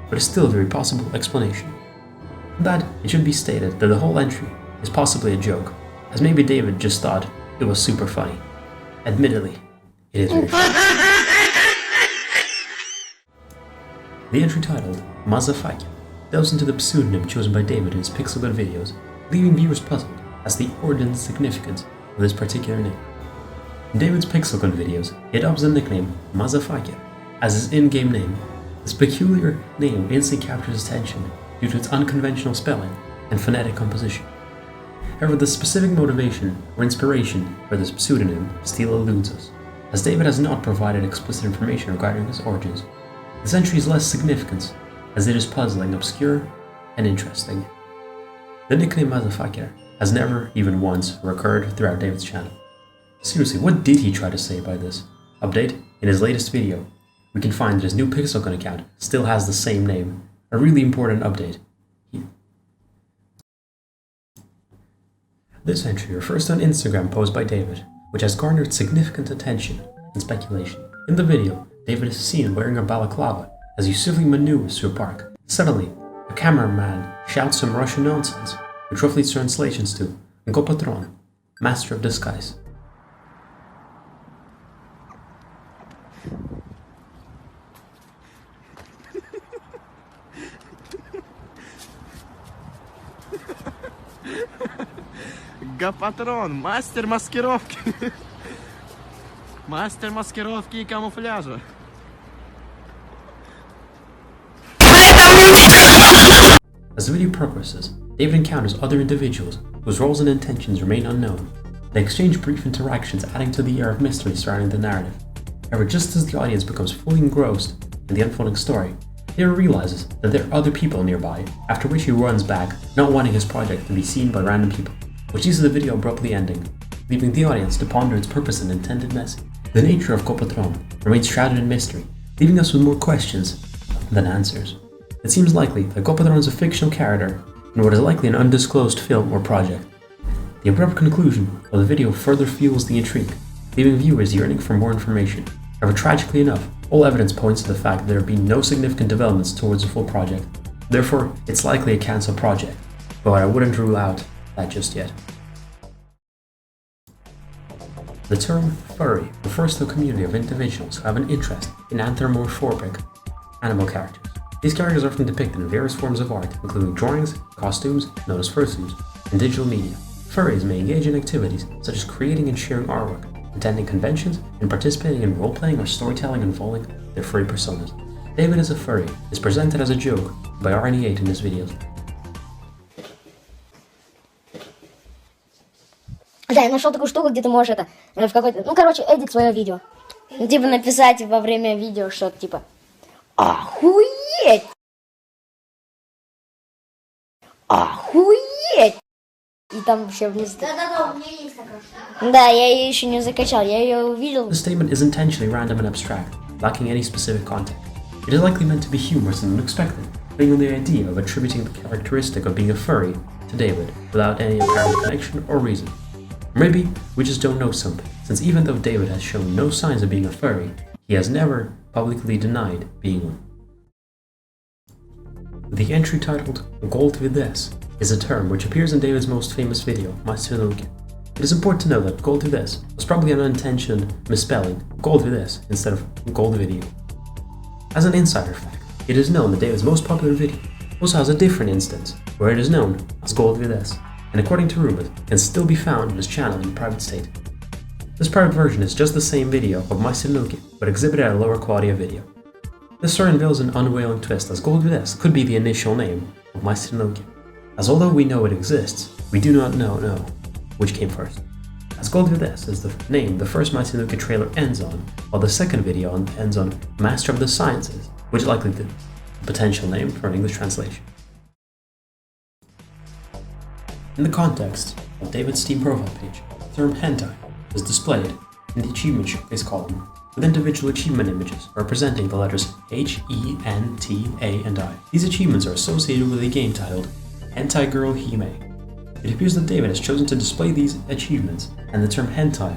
but is still a very possible explanation. For that, it should be stated that the whole entry is possibly a joke, as maybe David just thought it was super funny. Admittedly, it is very funny. The entry titled Mazafaka delves into the pseudonym chosen by David in his Pixelgun videos, leaving viewers puzzled as to the origin and significance of this particular name. In David's Pixelgun videos, he adopts the nickname Mazafaka as his in-game name. This peculiar name instantly captures attention due to its unconventional spelling and phonetic composition. However, the specific motivation or inspiration for this pseudonym still eludes us, as David has not provided explicit information regarding his origins. This entry is less significant, as it is puzzling, obscure, and interesting. The nickname Mazafaka has never even once recurred throughout David's channel. Seriously, what did he try to say by this? Update: in his latest video, we can find that his new Pixelgun account still has the same name. A really important update. This entry refers to an Instagram post by David, which has garnered significant attention and speculation. In the video, David is seen wearing a balaclava as he swiftly maneuvers through a park. Suddenly, a cameraman shouts some Russian nonsense, which roughly translates to Go Patron, Master of Disguise. Гапатрон, мастер маскировки. Мастер маскировки и камуфляжа. As the video progresses, David encounters other individuals whose roles and intentions remain unknown. They exchange brief interactions, adding to the air of mystery surrounding the narrative. However, just as the audience becomes fully engrossed in the unfolding story, David realizes that there are other people nearby, after which he runs back, not wanting his project to be seen by random people, which leads to the video abruptly ending, leaving the audience to ponder its purpose and intended message. The nature of Copatron remains shrouded in mystery, leaving us with more questions than answers. It seems likely that Copatron is a fictional character in what is likely an undisclosed film or project. The abrupt conclusion of the video further fuels the intrigue, leaving viewers yearning for more information. However, tragically enough, all evidence points to the fact that there have been no significant developments towards a full project. Therefore, it's likely a cancelled project, but I wouldn't rule out that just yet. The term furry refers to a community of individuals who have an interest in anthropomorphic animal characters. These characters are often depicted in various forms of art, including drawings, costumes, known as fursuits, and digital media. Furries may engage in activities such as creating and sharing artwork, attending conventions, and participating in role-playing or storytelling involving their furry personas. David as a furry is presented as a joke by RNE8 in his videos. Да, я нашел такую штуку, где ты можешь в какой-то, эдит свое видео. Написать во время видео что-то охуеть! Охуеть! И там вообще внизу. Да-да-да, у меня есть такая штука. Да, я ее еще не закачал, я ее увидел. The statement is intentionally random and abstract, lacking any specific context. It is likely meant to be humorous and unexpected, playing on the idea of attributing the characteristic of being a furry to David without any apparent connection or reason. Or maybe we just don't know something, since even though David has shown no signs of being a furry, he has never publicly denied being one. The entry titled Gold with This is a term which appears in David's most famous video, ModNation. It is important to note that Gold with This was probably an unintentional misspelling, Gold with This instead of Gold Video. As an insider fact, it is known that David's most popular video also has a different instance, where it is known as Gold with This, and according to rumors, can still be found on his channel in private state. This private version is just the same video of ModNation, but exhibited at a lower quality of video. This story unveils an unwavering twist, as Gold with This could be the initial name of ModNation, as although we know it exists, we do not know which came first. As Gold with This is the name the first ModNation trailer ends on, while the second video ends on Master of the Sciences, which is likely the potential name for an English translation. In the context of David's Steam profile page, the term hentai is displayed in the achievement showcase column, with individual achievement images representing the letters H, E, N, T, A, and I. These achievements are associated with a game titled Hentai Girl Hime. It appears that David has chosen to display these achievements and the term hentai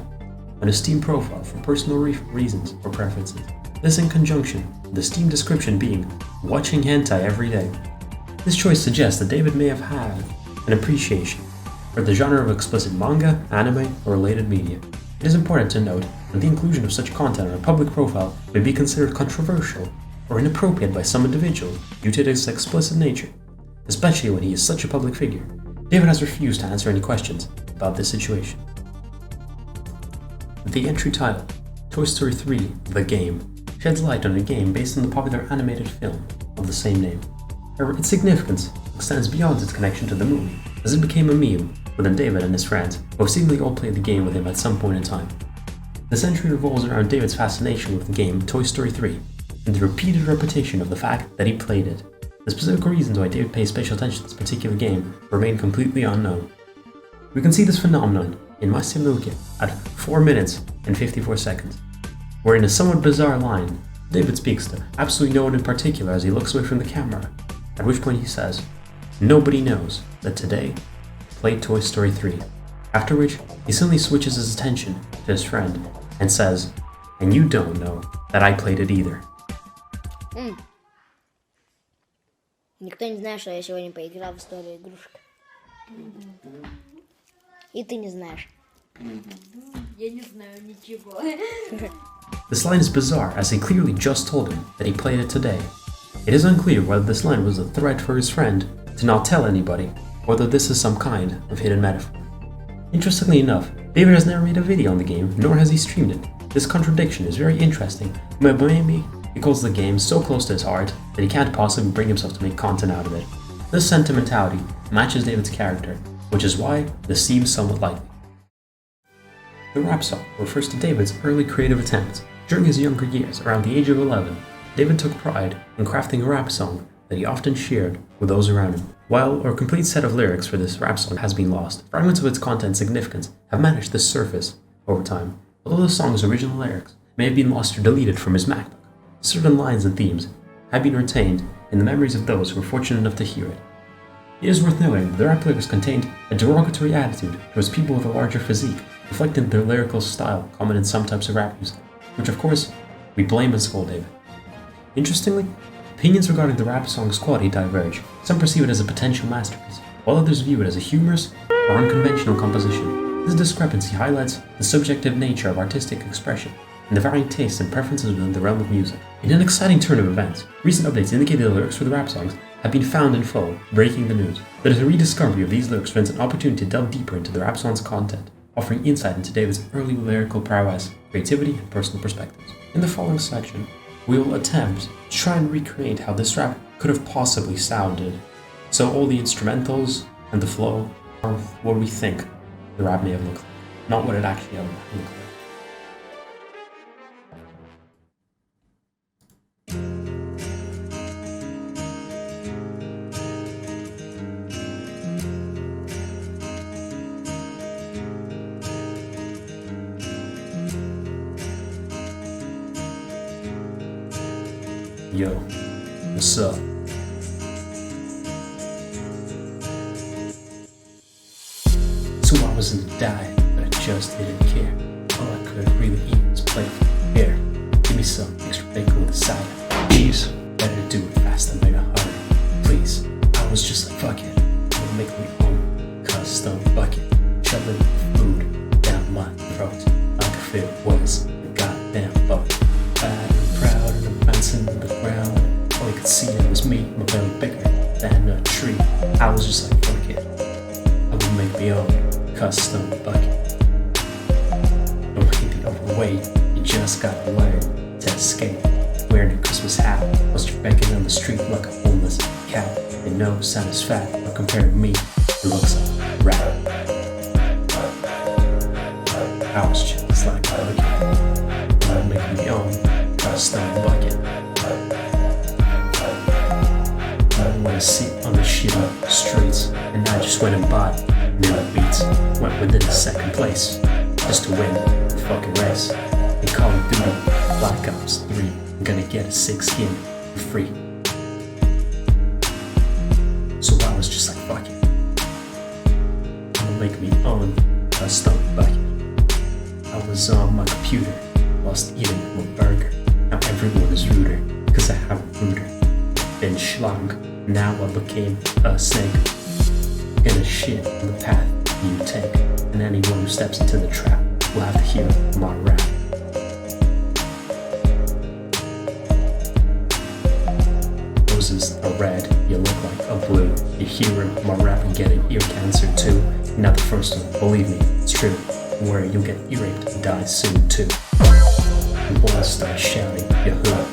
on his Steam profile for personal reasons or preferences. This in conjunction with the Steam description being watching hentai every day. This choice suggests that David may have had an appreciation for the genre of explicit manga, anime, or related media. It is important to note that the inclusion of such content on a public profile may be considered controversial or inappropriate by some individuals due to its explicit nature, especially when he is such a public figure. David has refused to answer any questions about this situation. The entry title, Toy Story 3 The Game, sheds light on a game based on the popular animated film of the same name. However, its significance extends beyond its connection to the movie, as it became a meme within David and his friends, who seemingly all played the game with him at some point in time. This entry revolves around David's fascination with the game Toy Story 3, and the repeated repetition of the fact that he played it. The specific reasons why David pays special attention to this particular game remain completely unknown. We can see this phenomenon in ModNation at 4 minutes and 54 seconds, where in a somewhat bizarre line, David speaks to absolutely no one in particular as he looks away from the camera, at which point he says, "Nobody knows that today I played Toy Story 3, after which he suddenly switches his attention to his friend and says, "And you don't know that I played it either." Никто не знает, что я сегодня поиграл в историю игрушек. И ты не знаешь. Я не знаю ничего. This line is bizarre, as he clearly just told him that he played it today. It is unclear whether this line was a threat for his friend to not tell anybody, or whether this is some kind of hidden metaphor. Interestingly enough, David has never made a video on the game, nor has he streamed it. This contradiction is very interesting, but maybe he calls the game so close to his heart that he can't possibly bring himself to make content out of it. This sentimentality matches David's character, which is why this seems somewhat likely. The rap song refers to David's early creative attempts. During his younger years, around the age of 11, David took pride in crafting a rap song that he often shared with those around him. While a complete set of lyrics for this rap song has been lost, fragments of its content and significance have managed to surface over time. Although the song's original lyrics may have been lost or deleted from his MacBook, certain lines and themes have been retained in the memories of those who were fortunate enough to hear it. It is worth noting that the rap lyrics contained a derogatory attitude towards people with a larger physique, reflecting their lyrical style common in some types of rap music, which of course we blame and scold David. Interestingly, opinions regarding the rap song's quality diverge. Some perceive it as a potential masterpiece, while others view it as a humorous or unconventional composition. This discrepancy highlights the subjective nature of artistic expression and the varying tastes and preferences within the realm of music. In an exciting turn of events, recent updates indicate that the lyrics for the rap songs have been found in full, breaking the news. That a rediscovery of these lyrics presents an opportunity to delve deeper into the rap song's content, offering insight into David's early lyrical prowess, creativity, and personal perspectives. In the following section, we will attempt to try and recreate how this rap could have possibly sounded. So all the instrumentals and the flow are what we think the rap may have looked like, not what it actually looked like. Yo, what's up? So I was in the diet, but I just didn't care. All I could really eat was playful air. Give me some extra bacon with a side. Please, better do it fast than make a harder. Please, I was just like, fuck it. I'll make me own custom bucket. Shoving food down my throat like if it was a goddamn boat. Bad and proud and I'm bouncing on the ground. All I could see was me, my belly bigger than a tree. I was just like, fuck it. I would make me own custom bucket. Don't hate the overweight, you just gotta learn to escape. Wearing a Christmas hat, whilst you're begging on the street like a homeless cat. They know sound is fat, but compared to me, it looks like rap. I was just like, fuck it. I would make me own custom bucket. I don't wanna sit on the shitty streets, and I just went and bought new beats. Went within the second place, just to win the fucking race. In Call of Duty, Black Ops 3, I'm gonna get a 6 skin for free. So I was just like, fuck it. I'm gonna make me own custom bucket. I was on my computer whilst eating my burger. Now everyone is ruder, cause I have a rooter. Been schlong, now I became a snake. Gonna shit on the path you take, and anyone who steps into the trap will have to hear my rap. Roses are red, you look like a blue. You're hearing my rap and getting ear cancer too. You're not the first one, believe me, it's true. Don't worry, you'll get ear raped and die soon too. You wanna start shouting, you're hood.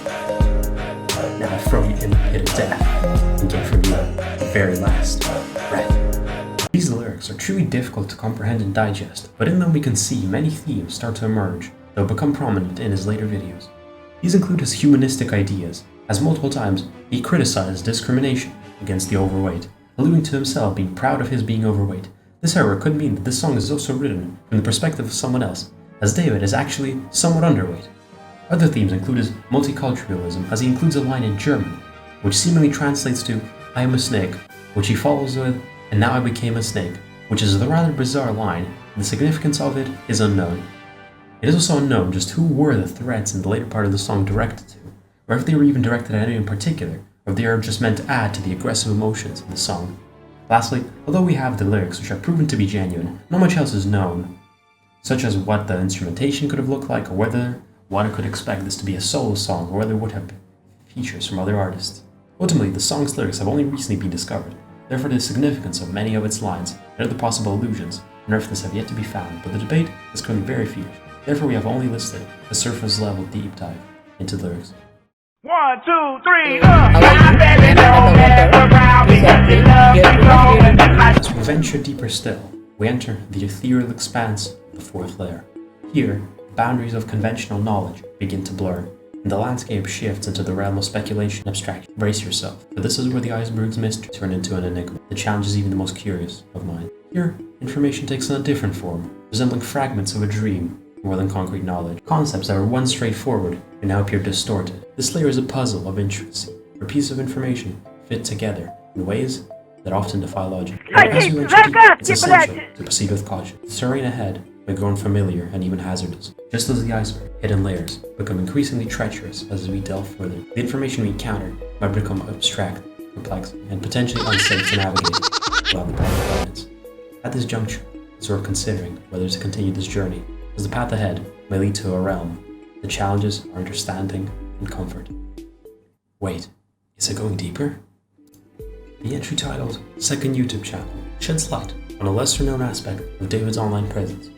Now I throw you in the pit of death and get from you the very last breath. These lyrics are truly difficult to comprehend and digest, but in them we can see many themes start to emerge that will become prominent in his later videos. These include his humanistic ideas, as multiple times he criticized discrimination against the overweight, alluding to himself being proud of his being overweight. This, however, could mean that this song is also written from the perspective of someone else, as David is actually somewhat underweight. Other themes include his multiculturalism, as he includes a line in German, which seemingly translates to, I am a snake, which he follows with, and now I became a snake, which is a rather bizarre line, and the significance of it is unknown. It is also unknown just who were the threats in the later part of the song directed to, or if they were even directed at anyone in particular, or if they are just meant to add to the aggressive emotions in the song. Lastly, although we have the lyrics which are proven to be genuine, not much else is known, such as what the instrumentation could have looked like, or whether one could expect this to be a solo song, or whether it would have features from other artists. Ultimately, the song's lyrics have only recently been discovered, therefore the significance of many of its lines and other possible allusions and Earthless have yet to be found, but the debate is currently very fierce. Therefore, we have only listed a surface-level deep dive into the lyrics. 1, 2, 3, As we venture deeper still, we enter the ethereal expanse of the fourth layer. Here, the boundaries of conventional knowledge begin to blur, and the landscape shifts into the realm of speculation and abstraction. Brace yourself, for this is where the iceberg's mystery turn into an enigma that challenges even the most curious of minds. Here, information takes on a different form, resembling fragments of a dream more than concrete knowledge. Concepts that were once straightforward and now appear distorted. This layer is a puzzle of intricacy, where pieces of information fit together in ways that often defy logic. As we mentioned, it's essential to proceed with caution. The terrain ahead may grow unfamiliar and even hazardous. Just as the iceberg, hidden layers become increasingly treacherous as we delve further. The information we encounter might become abstract, complex, and potentially unsafe to navigate without the proper guidance. At this juncture, it's worth considering whether to continue this journey, as the path ahead may lead to a realm that challenges our understanding and comfort. Wait, is it going deeper? The entry titled Second YouTube Channel sheds light on a lesser-known aspect of David's online presence.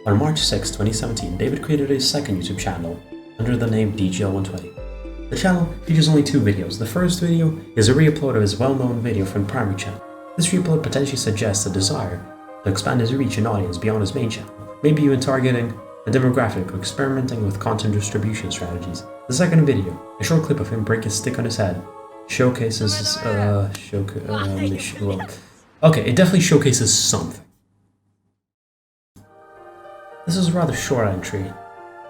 On March 6, 2017, David created a second YouTube channel under the name DGL120. The channel features only 2 videos. The first video is a re-upload of his well-known video from the primary channel. This re-upload potentially suggests a desire to expand his reach and audience beyond his main channel, maybe even targeting a demographic or experimenting with content distribution strategies. The second video, a short clip of him break his stick on his head, showcases it definitely showcases something. This is a rather short entry.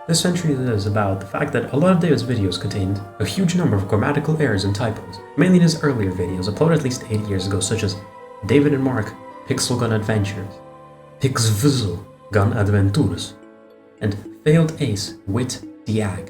This entry is about the fact that a lot of David's videos contained a huge number of grammatical errors and typos, mainly in his earlier videos uploaded at least 8 years ago, such as David and Mark Pixel Gun Adventures, Pixel Gun Adventures, and Failed Ace Wit Diag.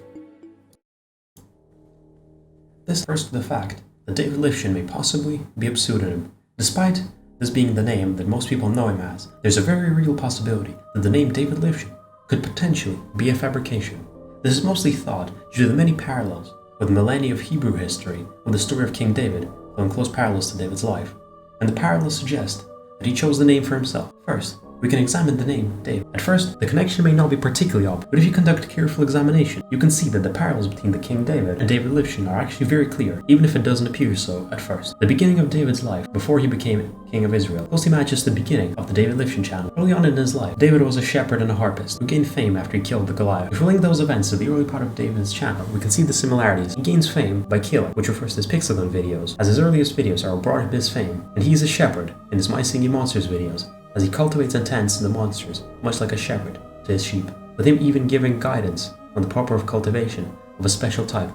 This refers to the fact that David Livshin may possibly be a pseudonym. Despite this being the name that most people know him as, there's a very real possibility that the name David Livshin could potentially be a fabrication. This is mostly thought due to the many parallels with millennia of Hebrew history of the story of King David, following close parallels to David's life, and the parallels suggest that he chose the name for himself. First, we can examine the name David. At first, the connection may not be particularly obvious, but if you conduct careful examination, you can see that the parallels between the King David and David Livshin are actually very clear, even if it doesn't appear so at first. The beginning of David's life, before he became King of Israel, closely matches the beginning of the David Livshin channel. Early on in his life, David was a shepherd and a harpist who gained fame after he killed the Goliath. If we link those events to the early part of David's channel, we can see the similarities. He gains fame by killing, which refers to his Pixel Gun videos, as his earliest videos are what brought him his fame, and he is a shepherd in his My Singing Monsters videos, as he cultivates and tends to the monsters, much like a shepherd to his sheep, with him even giving guidance on the proper cultivation of a special type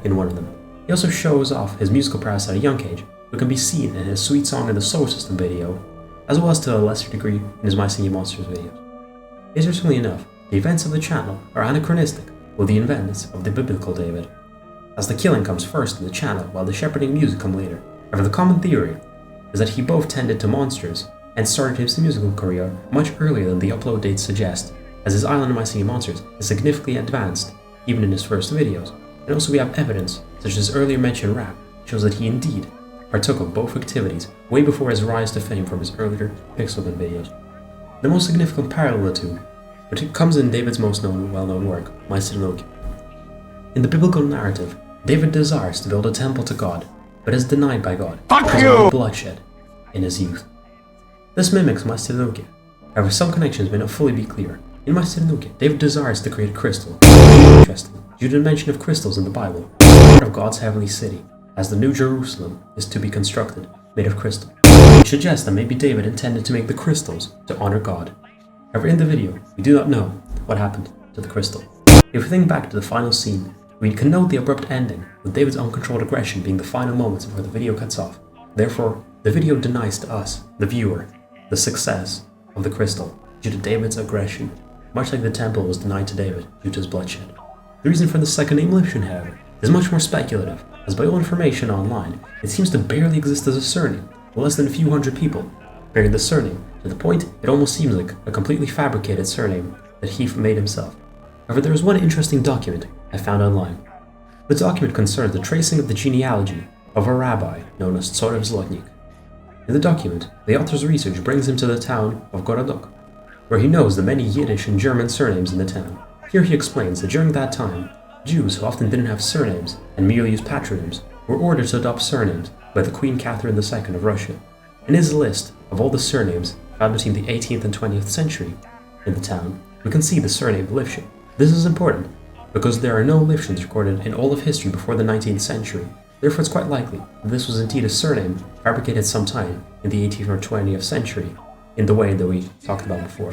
in one of them. He also shows off his musical prowess at a young age, which can be seen in his Sweet Song in the Solar System video, as well as to a lesser degree in his My Singing Monsters videos. Interestingly enough, the events of the channel are anachronistic with the events of the biblical David, as the killing comes first in the channel while the shepherding music come later. However, the common theory is that he both tended to monsters and started his musical career much earlier than the upload dates suggest, as his Island of My Singing Monsters is significantly advanced even in his first videos. And also we have evidence, such as earlier mentioned rap, shows that he indeed partook of both activities way before his rise to fame from his earlier Pixel Gun videos. The most significant parallel of the two, but it comes in David's most well-known work, My Soliloquy. In the biblical narrative, David desires to build a temple to God, but is denied by God because of bloodshed in his youth. This mimics My Soliloquy. However, some connections may not fully be clear. In My Soliloquy, David desires to create a crystal. Interesting, due to the mention of crystals in the Bible, part of God's heavenly city, as the New Jerusalem is to be constructed, made of crystal. It suggests that maybe David intended to make the crystals to honor God. However, in the video, we do not know what happened to the crystal. If we think back to the final scene, we can note the abrupt ending, with David's uncontrolled aggression being the final moments before the video cuts off. Therefore, the video denies to us, the viewer, the success of the crystal due to David's aggression, much like the temple was denied to David due to his bloodshed. The reason for the second name Livshin, however, is much more speculative, as by all information online, it seems to barely exist as a surname, with less than a few hundred people bearing the surname, to the point it almost seems like a completely fabricated surname that he made himself. However, there is one interesting document I found online. The document concerns the tracing of the genealogy of a rabbi known as Tzorev Zlotnik. In the document, the author's research brings him to the town of Gorodok, where he knows the many Yiddish and German surnames in the town. Here he explains that during that time, Jews who often didn't have surnames and merely used patronyms were ordered to adopt surnames by the Queen Catherine II of Russia. In his list of all the surnames found between the 18th and 20th century in the town, we can see the surname Livshin. This is important because there are no Livshins recorded in all of history before the 19th century. Therefore, it's quite likely that this was indeed a surname fabricated sometime in the 18th or 20th century, in the way that we talked about before.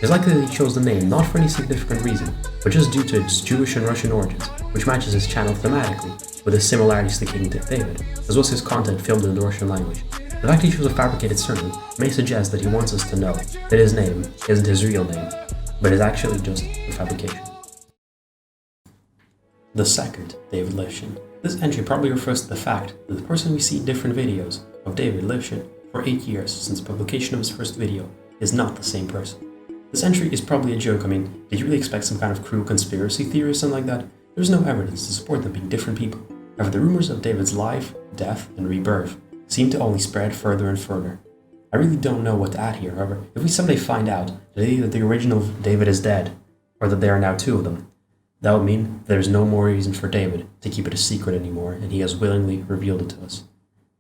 It's likely that he chose the name not for any significant reason, but just due to its Jewish and Russian origins, which matches his channel thematically with his similarities to King David, as well as his content filmed in the Russian language. The fact he chose a fabricated surname may suggest that he wants us to know that his name isn't his real name, but is actually just a fabrication. The second, David Livshin. This entry probably refers to the fact that the person we see in different videos of David Livshin for 8 years since the publication of his first video is not the same person. This entry is probably a joke. I mean, did you really expect some kind of cruel conspiracy theory or something like that? There's no evidence to support them being different people. However, the rumors of David's life, death, and rebirth seem to only spread further and further. I really don't know what to add here. However, if we someday find out that either the original David is dead, or that there are now two of them, that would mean there's no more reason for David to keep it a secret anymore, and he has willingly revealed it to us.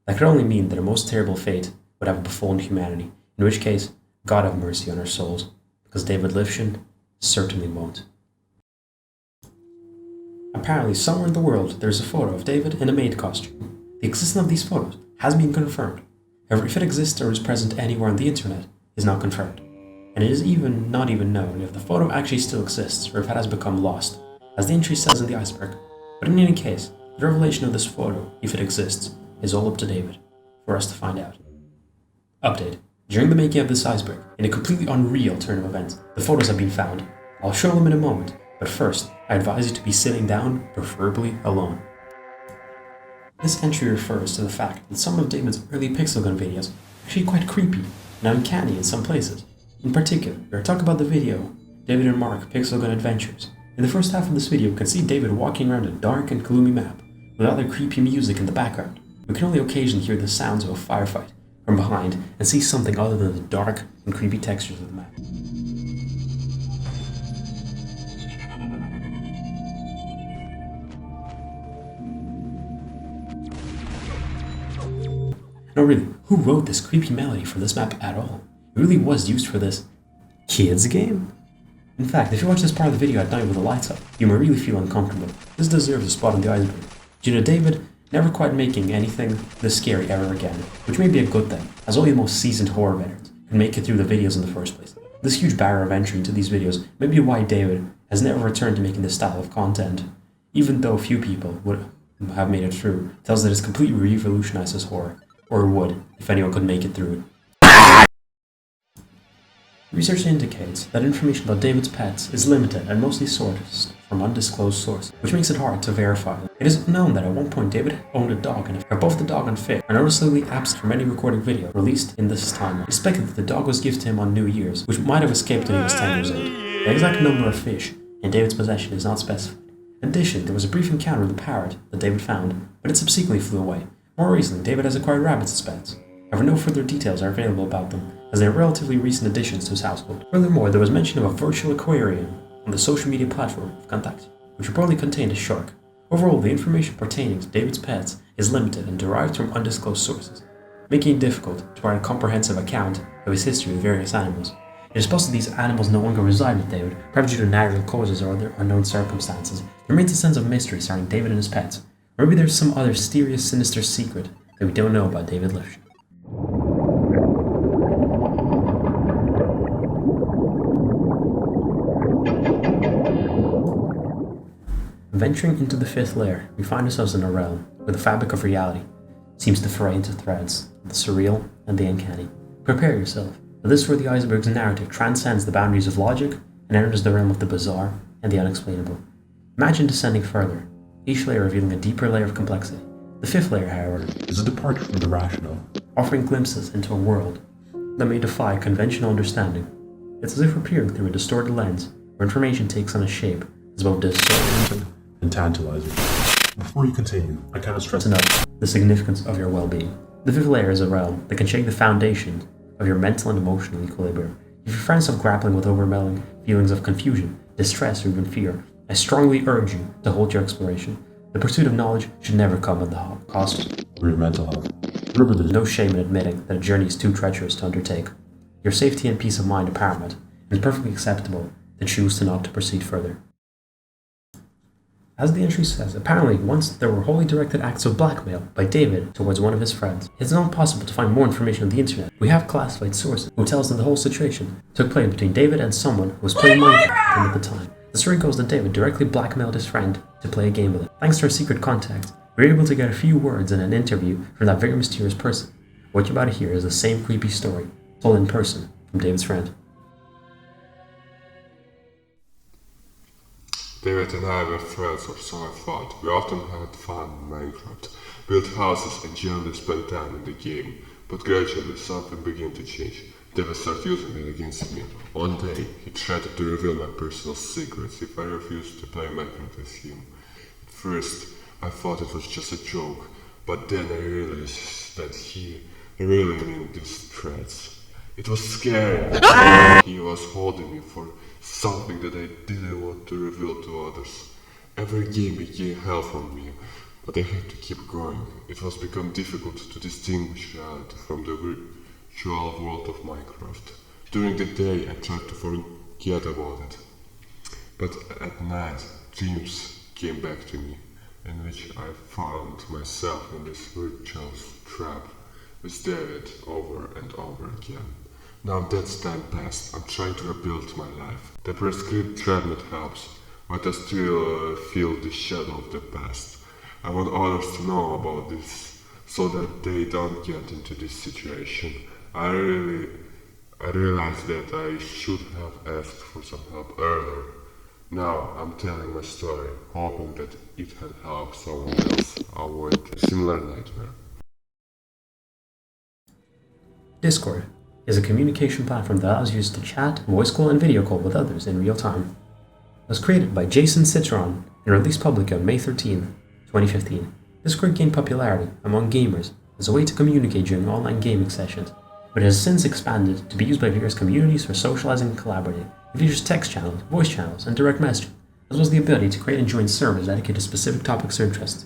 That could only mean that a most terrible fate would have befallen humanity, in which case, God have mercy on our souls, because David Livshin certainly won't. Apparently, somewhere in the world, there's a photo of David in a maid costume. The existence of these photos has been confirmed. However, if it exists or is present anywhere on the internet, is not confirmed. And it is not even known if the photo actually still exists or if it has become lost, as the entry says in the Iceberg. But in any case, the revelation of this photo, if it exists, is all up to David, for us to find out. Update. During the making of this Iceberg, in a completely unreal turn of events, the photos have been found. I'll show them in a moment, but first, I advise you to be sitting down, preferably alone. This entry refers to the fact that some of David's early Pixel Gun videos are actually quite creepy and uncanny in some places. In particular, we are talking about the video, David and Mark Pixel Gun Adventures. In the first half of this video, we can see David walking around a dark and gloomy map, with other creepy music in the background. We can only occasionally hear the sounds of a firefight from behind and see something other than the dark and creepy textures of the map. No, really, who wrote this creepy melody for this map at all? It really was used for this kids game? In fact, if you watch this part of the video at night with the lights up, you may really feel uncomfortable. This deserves a spot on the Iceberg, due to David never quite making anything this scary ever again, which may be a good thing, as only the most seasoned horror veterans can make it through the videos in the first place. This huge barrier of entry into these videos may be why David has never returned to making this style of content, even though few people would have made it through. It tells that it's completely revolutionized his horror, or would, if anyone could make it through it. Research indicates that information about David's pets is limited and mostly sourced from undisclosed sources, which makes it hard to verify. It is known that at one point David owned a dog, and both the dog and fish are noticeably absent from any recorded video released in this timeline. It's speculated that the dog was gifted to him on New Year's, which might have escaped when he was 10 years old. The exact number of fish in David's possession is not specified. In addition, there was a brief encounter with a parrot that David found, but it subsequently flew away. More recently, David has acquired rabbits as pets. However, no further details are available about them, as they are relatively recent additions to his household. Furthermore, there was mention of a virtual aquarium on the social media platform of Contact, which reportedly contained a shark. Overall, the information pertaining to David's pets is limited and derived from undisclosed sources, making it difficult to provide a comprehensive account of his history with various animals. It is possible these animals no longer reside with David, perhaps due to natural causes or other unknown circumstances. There remains a sense of mystery surrounding David and his pets. Or maybe there's some other mysterious, sinister secret that we don't know about David Livshin. Venturing into the fifth layer, we find ourselves in a realm where the fabric of reality seems to fray into threads, the surreal and the uncanny. Prepare yourself, for this is where the Iceberg's narrative transcends the boundaries of logic and enters the realm of the bizarre and the unexplainable. Imagine descending further, each layer revealing a deeper layer of complexity. The fifth layer, however, is a departure from the rational, offering glimpses into a world that may defy conventional understanding. It's as if we're peering through a distorted lens, where information takes on a shape as both disorienting and tantalizing. Before you continue, I cannot stress enough the significance of your well-being. The fifth layer is a realm that can shake the foundation of your mental and emotional equilibrium. If you find yourself grappling with overwhelming feelings of confusion, distress, or even fear, I strongly urge you to hold your exploration. The pursuit of knowledge should never come at the cost of your mental health. Remember, there's no shame in admitting that a journey is too treacherous to undertake. Your safety and peace of mind are paramount, and it's perfectly acceptable to choose not to proceed further. As the entry says, apparently once there were wholly directed acts of blackmail by David towards one of his friends. It's not possible to find more information on the internet. We have classified sources who tell us that the whole situation took place between David and someone who was playing Minecraft with him at the time. The story goes that David directly blackmailed his friend to play a game with him. Thanks to our secret contact, we were able to get a few words in an interview from that very mysterious person. What you're about to hear is the same creepy story, told in person from David's friend. David and I were friends, or so I thought. We often had fun in Minecraft, built houses and generally spent time in the game. But gradually something began to change. David started using it against me. One day, he tried to reveal my personal secrets if I refused to play Minecraft with him. At first, I thought it was just a joke, but then I realized that he really meant these threats. It was scary. He was holding me for something that I didn't want to reveal to others. Every game became hell for me, but I had to keep going. It was become difficult to distinguish reality from the virtual world of Minecraft. During the day I tried to forget about it, but at night dreams came back to me, in which I found myself in this virtual trap with David over and over again. Now that's time passed, I'm trying to rebuild my life. The prescribed treatment helps, but I still feel the shadow of the past. I want others to know about this, so that they don't get into this situation. I realized that I should have asked for some help earlier. Now I'm telling my story, hoping that it had helped someone else avoid a similar nightmare. Discord is a communication platform that allows users to chat, voice call, and video call with others in real time. It was created by Jason Citron and released publicly on May 13, 2015. Discord gained popularity among gamers as a way to communicate during online gaming sessions, but it has since expanded to be used by various communities for socializing and collaborating. It features text channels, voice channels, and direct messaging, as well as the ability to create and join servers dedicated to specific topics or interests.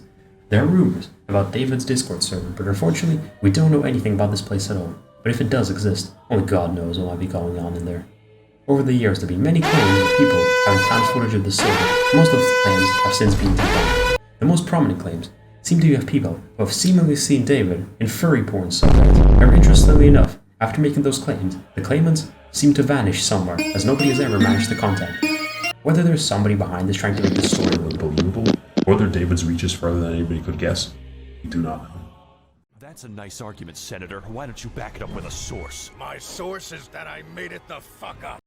There are rumors about David's Discord server, but unfortunately, we don't know anything about this place at all. But if it does exist, only God knows what might be going on in there. Over the years, there have been many claims of people having found footage of the server. Most of the claims have since been debunked. The most prominent claims seem to have people who have seemingly seen David in furry porn subreddits. However, interestingly enough, after making those claims, the claimants seem to vanish somewhere, as nobody has ever managed to contact them. Whether there's somebody behind this trying to make this story look believable, or whether David's reach is further than anybody could guess, we do not know. That's a nice argument, Senator. Why don't you back it up with a source? My source is that I made it the fuck up.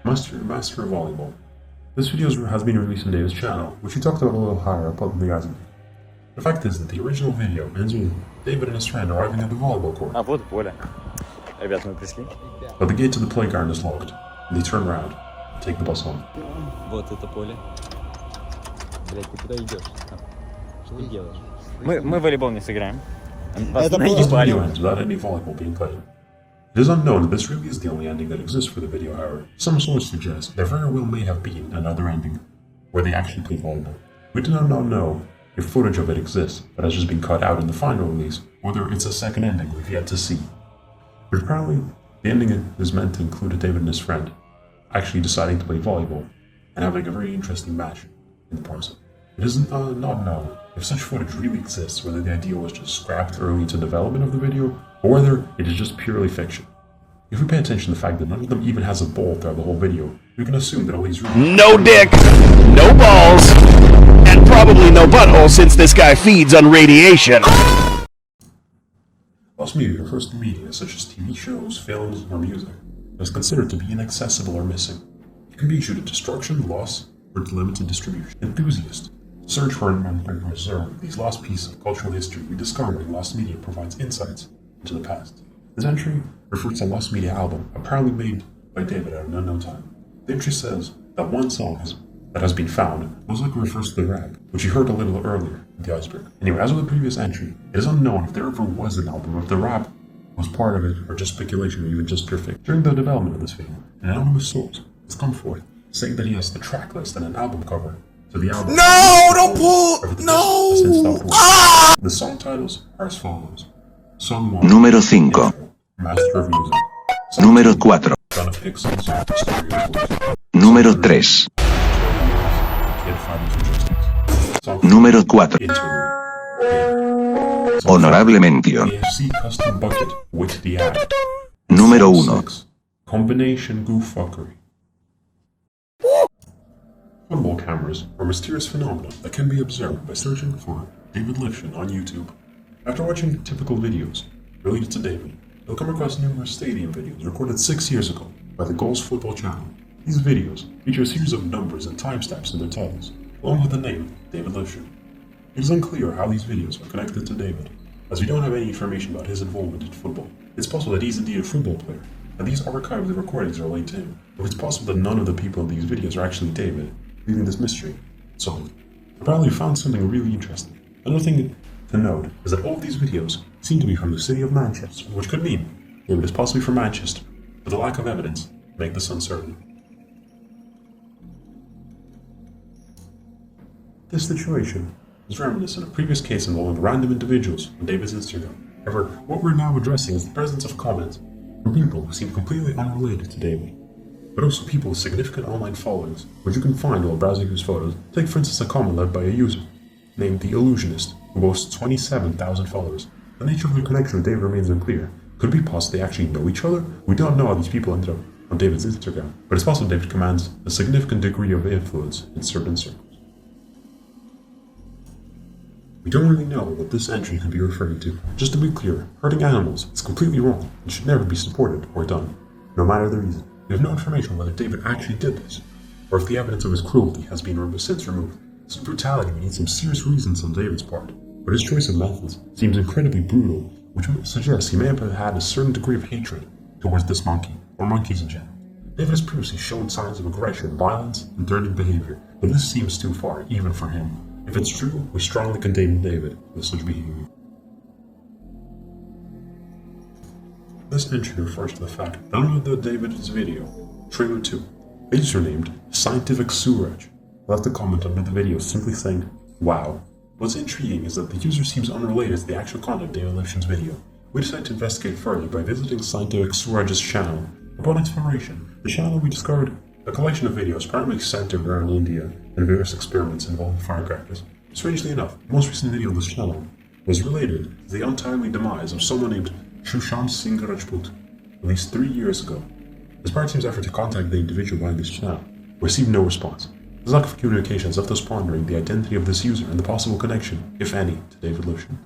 Master of Volleyball. This video has been released on David's channel, which we talked about a little higher up on the Iceberg. The fact is that the original video ends with David and his friend arriving at the volleyball court. Вот поле. Ребят, мы пришли. But the gate to the playground is locked, and they turn around and take the bus home. Вот это поле. Блять, ты куда идешь? Что ты делаешь? Мы волейбол не сыграем. The video ends without any volleyball being played. It is unknown that this really is the only ending that exists for the video, however. Some sources suggest there very well may have been another ending, where they actually play volleyball. We do not know if footage of it exists, but has just been cut out in the final release, or whether it's a second ending we've yet to see. But apparently, the ending is meant to include David and his friend actually deciding to play volleyball, and having a very interesting match in the process. It is not known if such footage really exists, whether the idea was just scrapped early into development of the video, or whether it is just purely fiction. If we pay attention to the fact that none of them even has a ball throughout the whole video, we can assume that all these No dick, no balls, and probably no butthole since this guy feeds on radiation. Lost media refers to media such as TV shows, films, or music that is considered to be inaccessible or missing. It can be due to destruction, loss, or to limited distribution. Enthusiasts search for and preserve these lost pieces of cultural history. We discover that lost media provides insights into the past. This entry refers to a lost media album apparently made by David at an unknown time. The entry says that one song that has been found most likely refers to the rap, which you heard a little earlier in the Iceberg. Anyway, as with the previous entry, it is unknown if there ever was an album of the rap, Was part of it, or just speculation, or even just pure fiction? During the development of this video, an anonymous source has come forth saying that he has the track list and an album cover to the album. No, don't pull! No! Ah! The song titles are as follows. Song 1. Número 5. Master of Music. Song Número 2, 4. Son of Pixels, Story of Voice. Número 3. Kid Fighting for Justice. Song 4, Número 4. Interlude. Honorable mención. AFC Custom Bucket with the ad. Número Song 1. 6, Combination Goofuckery. Football cameras are mysterious phenomena that can be observed by searching for David Livshin on YouTube. After watching typical videos related to David, you'll come across numerous stadium videos recorded 6 years ago by the Goals Football channel. These videos feature a series of numbers and timestamps in their titles, along with the name David Livshin. It is unclear how these videos are connected to David, as we don't have any information about his involvement in football. It's possible that he's indeed a football player, and these archival recordings are linked to him, or it's possible that none of the people in these videos are actually David, leaving this mystery solved. Apparently we found something really interesting. Another thing to note is that all of these videos seem to be from the city of Manchester, which could mean David is possibly from Manchester, but the lack of evidence make this uncertain. This situation is reminiscent of a previous case involving random individuals on David's Instagram. However, what we're now addressing is the presence of comments from people who seem completely unrelated to David, but also people with significant online followings, which you can find while browsing his photos. Take for instance a comment led by a user named The Illusionist, who boasts 27,000 followers. The nature of their connection with David remains unclear. Could it be possible they actually know each other? We don't know how these people ended up on David's Instagram, but it's possible David commands a significant degree of influence in certain circles. We don't really know what this entry could be referring to. Just to be clear, hurting animals is completely wrong and should never be supported or done, no matter the reason. We have no information on whether David actually did this, or if the evidence of his cruelty has been since removed. This brutality would need some serious reasons on David's part, but his choice of methods seems incredibly brutal, which suggests he may have had a certain degree of hatred towards this monkey, or monkeys in general. David has previously shown signs of aggression, violence, and threatening behavior, but this seems too far, even for him. If it's true, we strongly condemn David with such behavior. This entry refers to the fact that under David's video, trailer 2, a user named Scientific Suraj left a comment under the video simply saying, "Wow." What's intriguing is that the user seems unrelated to the actual content of David Livshin's video. We decided to investigate further by visiting Scientific Suraj's channel. Upon exploration, the channel we discovered a collection of videos primarily centered around India and various experiments involving firecrackers. Strangely enough, the most recent video on this channel was related to the untimely demise of someone named Sushant Singh Rajput, released 3 years ago. As part of the team's effort to contact the individual behind this channel, we received no response. This lack of communication has left us pondering the identity of this user and the possible connection, if any, to David Livshin.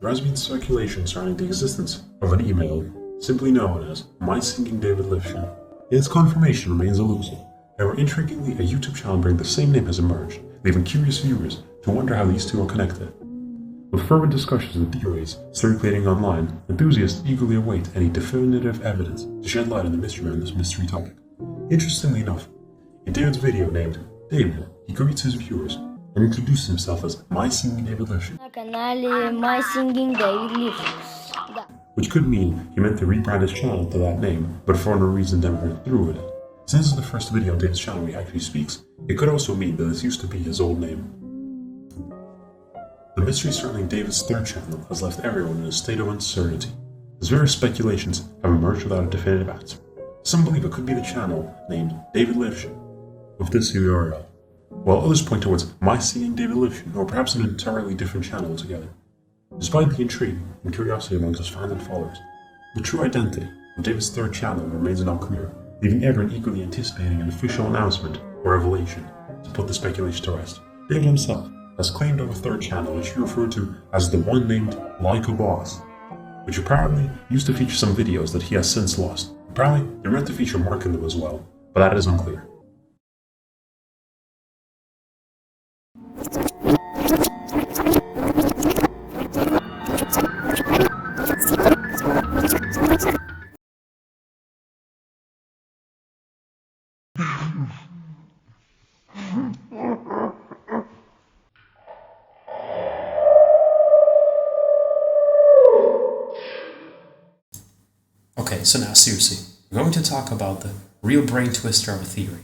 There has been speculation surrounding the existence of an email simply known as My Singing David Livshin. Its confirmation remains elusive. However, intriguingly, a YouTube channel bearing the same name has emerged, leaving curious viewers to wonder how these two are connected. With fervent discussions and theories circulating online, enthusiasts eagerly await any definitive evidence to shed light on the mystery around this mystery topic. Interestingly enough, in David's video named David, he greets his viewers and introduces himself as My Singing David Livshin, На канале My Singing David Livshin. Да. which could mean he meant to rebrand his channel to that name, but for no reason never went through with it. Since this is the first video on David's channel he actually speaks, it could also mean that this used to be his old name. The mystery surrounding David's third channel has left everyone in a state of uncertainty, as various speculations have emerged without a definitive answer. Some believe it could be the channel named David Livshin, with this URL, while others point towards My Singing David Livshin, or perhaps an entirely different channel altogether. Despite the intrigue and curiosity amongst his fans and followers, the true identity of David's third channel remains unclear, leaving everyone eagerly anticipating an official announcement or revelation to put the speculation to rest. David himself has claimed of a third channel which he referred to as the one named Like a Boss, which apparently used to feature some videos that he has since lost. Apparently, they're meant to feature Mark in them as well, but that is unclear. Okay, so now seriously, we're going to talk about the real brain twister of a theory.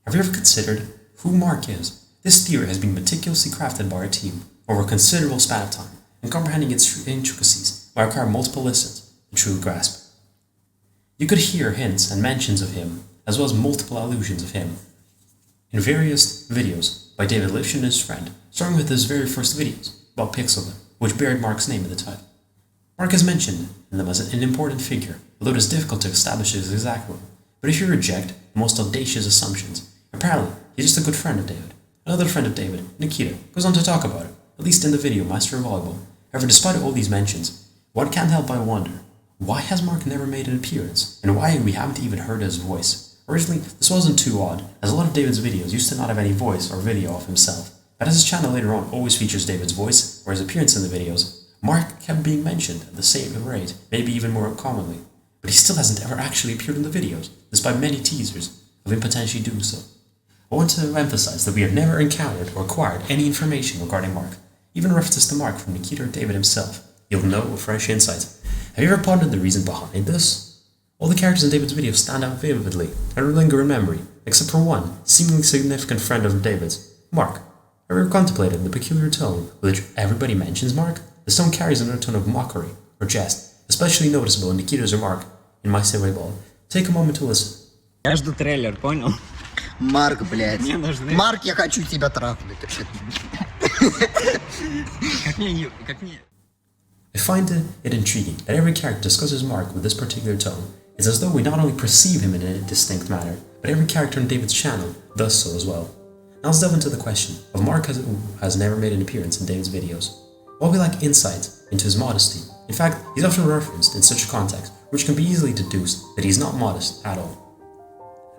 Have you ever considered who Mark is? This theory has been meticulously crafted by our team over a considerable span of time, and comprehending its intricacies might require multiple listens to truly grasp. You could hear hints and mentions of him, as well as multiple allusions of him, in various videos by David Livshin and his friend, starting with his very first videos about Pixelgun, which buried Mark's name in the title. Mark is mentioned in them as an important figure, although it is difficult to establish his exact one. But if you reject the most audacious assumptions, apparently he's just a good friend of David. Another friend of David, Nikita, goes on to talk about it, at least in the video Master of Volleyball. However, despite all these mentions, one can't help but wonder, why has Mark never made an appearance, and why we haven't even heard his voice? Originally, this wasn't too odd, as a lot of David's videos used to not have any voice or video of himself, but as his channel later on always features David's voice or his appearance in the videos, Mark kept being mentioned at the same rate, maybe even more commonly, but he still hasn't ever actually appeared in the videos, despite many teasers of him potentially doing so. I want to emphasize that we have never encountered or acquired any information regarding Mark, even references to Mark from Nikita or David himself. You'll know with fresh insights. Have you ever pondered the reason behind this? All the characters in David's videos stand out vividly and linger in memory, except for one seemingly significant friend of David's, Mark. Have you ever contemplated the peculiar tone with which everybody mentions Mark? The tone carries an undertone of mockery or jest, especially noticeable in Nikita's remark in My Volleyball. Take a moment to listen. Я жду трейлер, понял? Марк, блядь. Мне нужны... Марк, я хочу тебя трахнуть. I find it intriguing that every character discusses Mark with this particular tone. It's as though we not only perceive him in a distinct manner, but every character on David's channel does so as well. Now let's delve into the question of Mark who has never made an appearance in David's videos. While we lack insight into his modesty, in fact, he's often referenced in such a context, which can be easily deduced that he's not modest at all.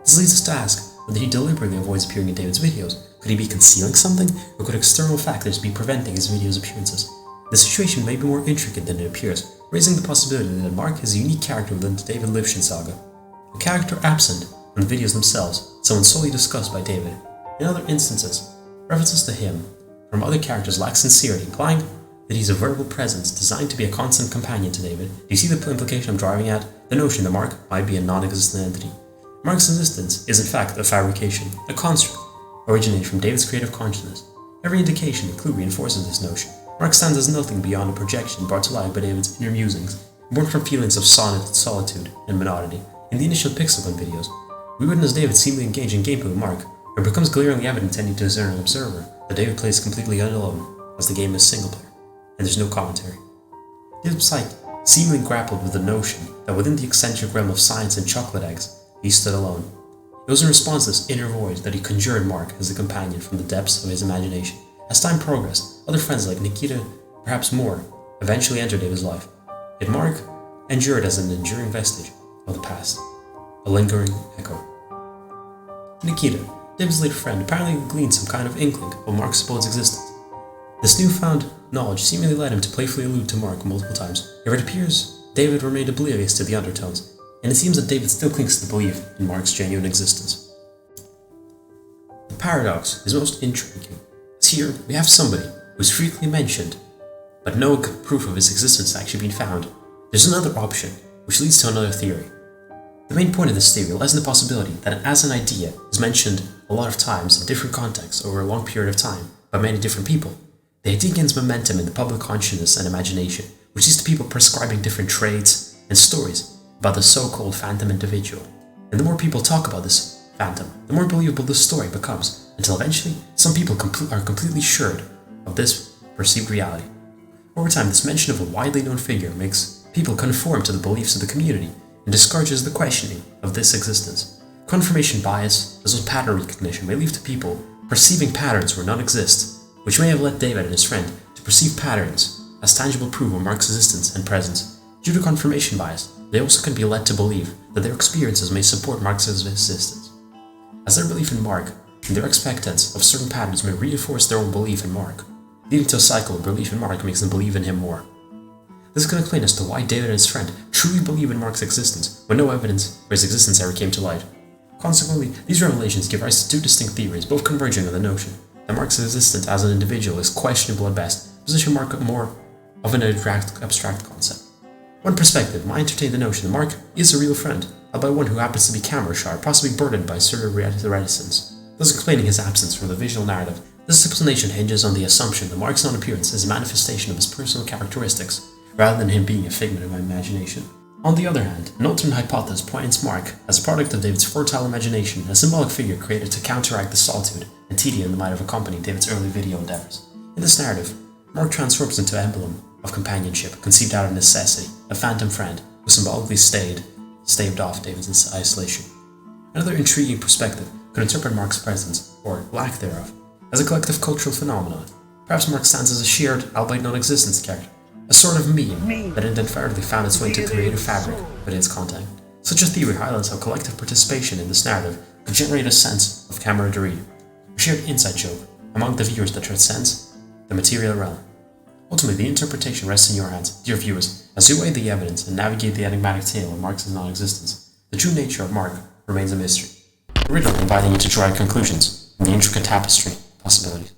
This leads us to ask whether he deliberately avoids appearing in David's videos. Could he be concealing something, or could external factors be preventing his videos' appearances? The situation may be more intricate than it appears, raising the possibility that Mark is a unique character within the David Livshin saga. A character absent from the videos themselves, someone solely discussed by David. In other instances, references to him from other characters lack sincerity, implying that he's a verbal presence designed to be a constant companion to David. Do you see the implication I'm driving at? The notion that Mark might be a non-existent entity. Mark's existence is in fact a fabrication, a construct, originating from David's creative consciousness. Every indication and clue reinforces this notion. Mark stands as nothing beyond a projection brought to life by David's inner musings, born from feelings of solitude and monotony. In the initial Pixelgun videos, we witness David seemingly engage in gameplay with Mark, where it becomes glaringly evident to any discerning observer that David plays completely alone, as the game is single player, and there's no commentary. David's psyche seemingly grappled with the notion that within the eccentric realm of science and chocolate eggs, he stood alone. It was in response to this inner void that he conjured Mark as a companion from the depths of his imagination. As time progressed, other friends like Nikita, perhaps more, eventually entered David's life. Yet Mark endured as an enduring vestige of the past, a lingering echo. Nikita, David's late friend, apparently gleaned some kind of inkling of Mark's supposed existence. This newfound knowledge seemingly led him to playfully allude to Mark multiple times. However, it appears David remained oblivious to the undertones, and it seems that David still clings to the belief in Mark's genuine existence. The paradox is most intriguing, as here we have somebody who is frequently mentioned, but no proof of his existence actually being found. There's another option, which leads to another theory. The main point of this theory lies in the possibility that as an idea is mentioned a lot of times in different contexts over a long period of time by many different people, the idea gains momentum in the public consciousness and imagination, which leads to people prescribing different traits and stories about the so-called phantom individual. And the more people talk about this phantom, the more believable this story becomes, until eventually some people are completely assured of this perceived reality. Over time, this mention of a widely known figure makes people conform to the beliefs of the community and discourages the questioning of this existence. Confirmation bias, as well as pattern recognition, may lead to people perceiving patterns where none exist, which may have led David and his friend to perceive patterns as tangible proof of Mark's existence and presence. Due to confirmation bias, they also can be led to believe that their experiences may support Mark's existence. As their belief in Mark and their expectance of certain patterns may reinforce their own belief in Mark, leading to a cycle where belief in Mark makes them believe in him more. This can explain as to why David and his friend truly believe in Mark's existence when no evidence for his existence ever came to light. Consequently, these revelations give rise to two distinct theories, both converging on the notion that Mark's existence as an individual is questionable at best, position Mark more of an abstract concept. One perspective might entertain the notion that Mark is a real friend, albeit one who happens to be camera shy, possibly burdened by certain reticence, thus explaining his absence from the visual narrative. This explanation hinges on the assumption that Mark's non-appearance is a manifestation of his personal characteristics, rather than him being a figment of my imagination. On the other hand, an alternate hypothesis points Mark as a product of David's fertile imagination, a symbolic figure created to counteract the solitude and tedium that might have accompanied David's early video endeavors. In this narrative, Mark transforms into an emblem of companionship, conceived out of necessity, a phantom friend who symbolically staved off David's isolation. Another intriguing perspective could interpret Mark's presence, or lack thereof, as a collective cultural phenomenon. Perhaps Mark stands as a shared, albeit non-existent character, a sort of meme that inadvertently found its way into creative fabric within its content. Such a theory highlights how collective participation in this narrative could generate a sense of camaraderie, a shared inside joke among the viewers that transcends the material realm. Ultimately, the interpretation rests in your hands, dear viewers, as you weigh the evidence and navigate the enigmatic tale of Mark's non-existence. The true nature of Mark remains a mystery, the riddle inviting you to draw conclusions in the intricate tapestry of possibilities.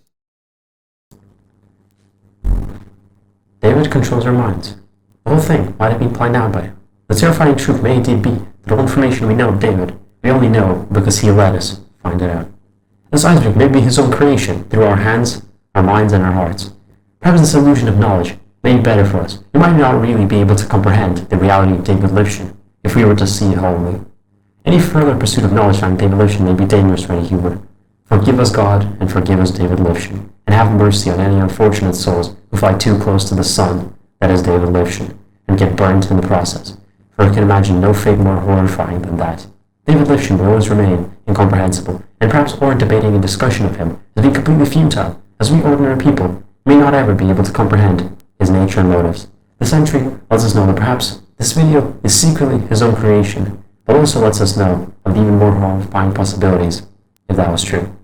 David controls our minds. The whole thing might have been planned out by him. The terrifying truth may indeed be that all information we know of David, we only know because he let us find it out. This Iceberg may be his own creation through our hands, our minds, and our hearts. Perhaps this illusion of knowledge may be better for us. We might not really be able to comprehend the reality of David Livshin if we were to see it wholly. Any further pursuit of knowledge on David Livshin may be dangerous for any human. Forgive us, God, and forgive us, David Livshin, and have mercy on any unfortunate souls who fly too close to the sun, that is David Livshin, and get burnt in the process, for I can imagine no fate more horrifying than that. David Livshin will always remain incomprehensible, and perhaps our debating and discussion of him has been completely futile, as we ordinary people may not ever be able to comprehend his nature and motives. This entry lets us know that perhaps this video is secretly his own creation, but also lets us know of the even more horrifying possibilities if that was true.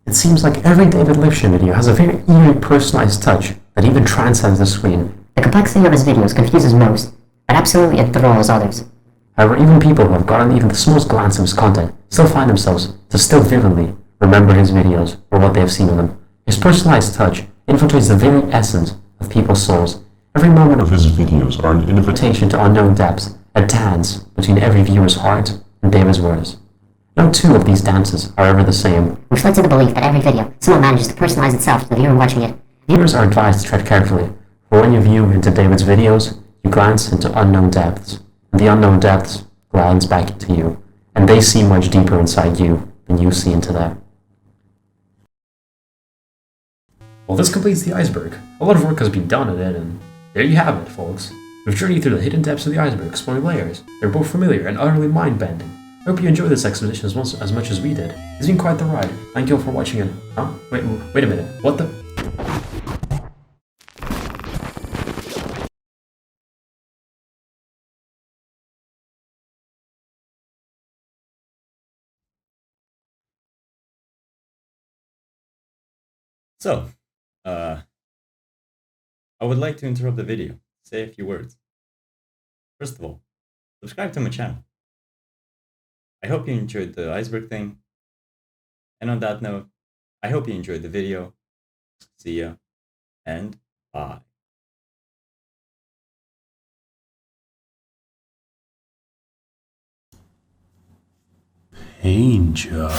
It seems like every David Livshin video has a very eerie personalized touch that even transcends the screen. The complexity of his videos confuses most, but absolutely enthralls others. However, even people who have gotten even the smallest glance of his content still find themselves to still vividly remember his videos or what they have seen of them. His personalized touch infiltrates the very essence of people's souls. Every moment of his videos are an invitation to unknown depths, a dance between every viewer's heart and David's words. No two of these dances are ever the same. Reflects in the belief that every video somehow manages to personalize itself to the viewer watching it. Viewers are advised to tread carefully, for when you view into David's videos, you glance into unknown depths, and the unknown depths glance back into you, and they see much deeper inside you than you see into them. Well, this completes the Iceberg. A lot of work has been done on it, and there you have it, folks. We've journeyed through the hidden depths of the iceberg, exploring layers. They're both familiar and utterly mind-bending. I hope you enjoyed this expedition as much as we did. It's been quite the ride. Thank you all for watching it. Huh? Wait a minute. What the? So, I would like to interrupt the video, say a few words. First of all, subscribe to my channel. I hope you enjoyed the iceberg thing. And on that note, I hope you enjoyed the video. See ya, and bye. Angel.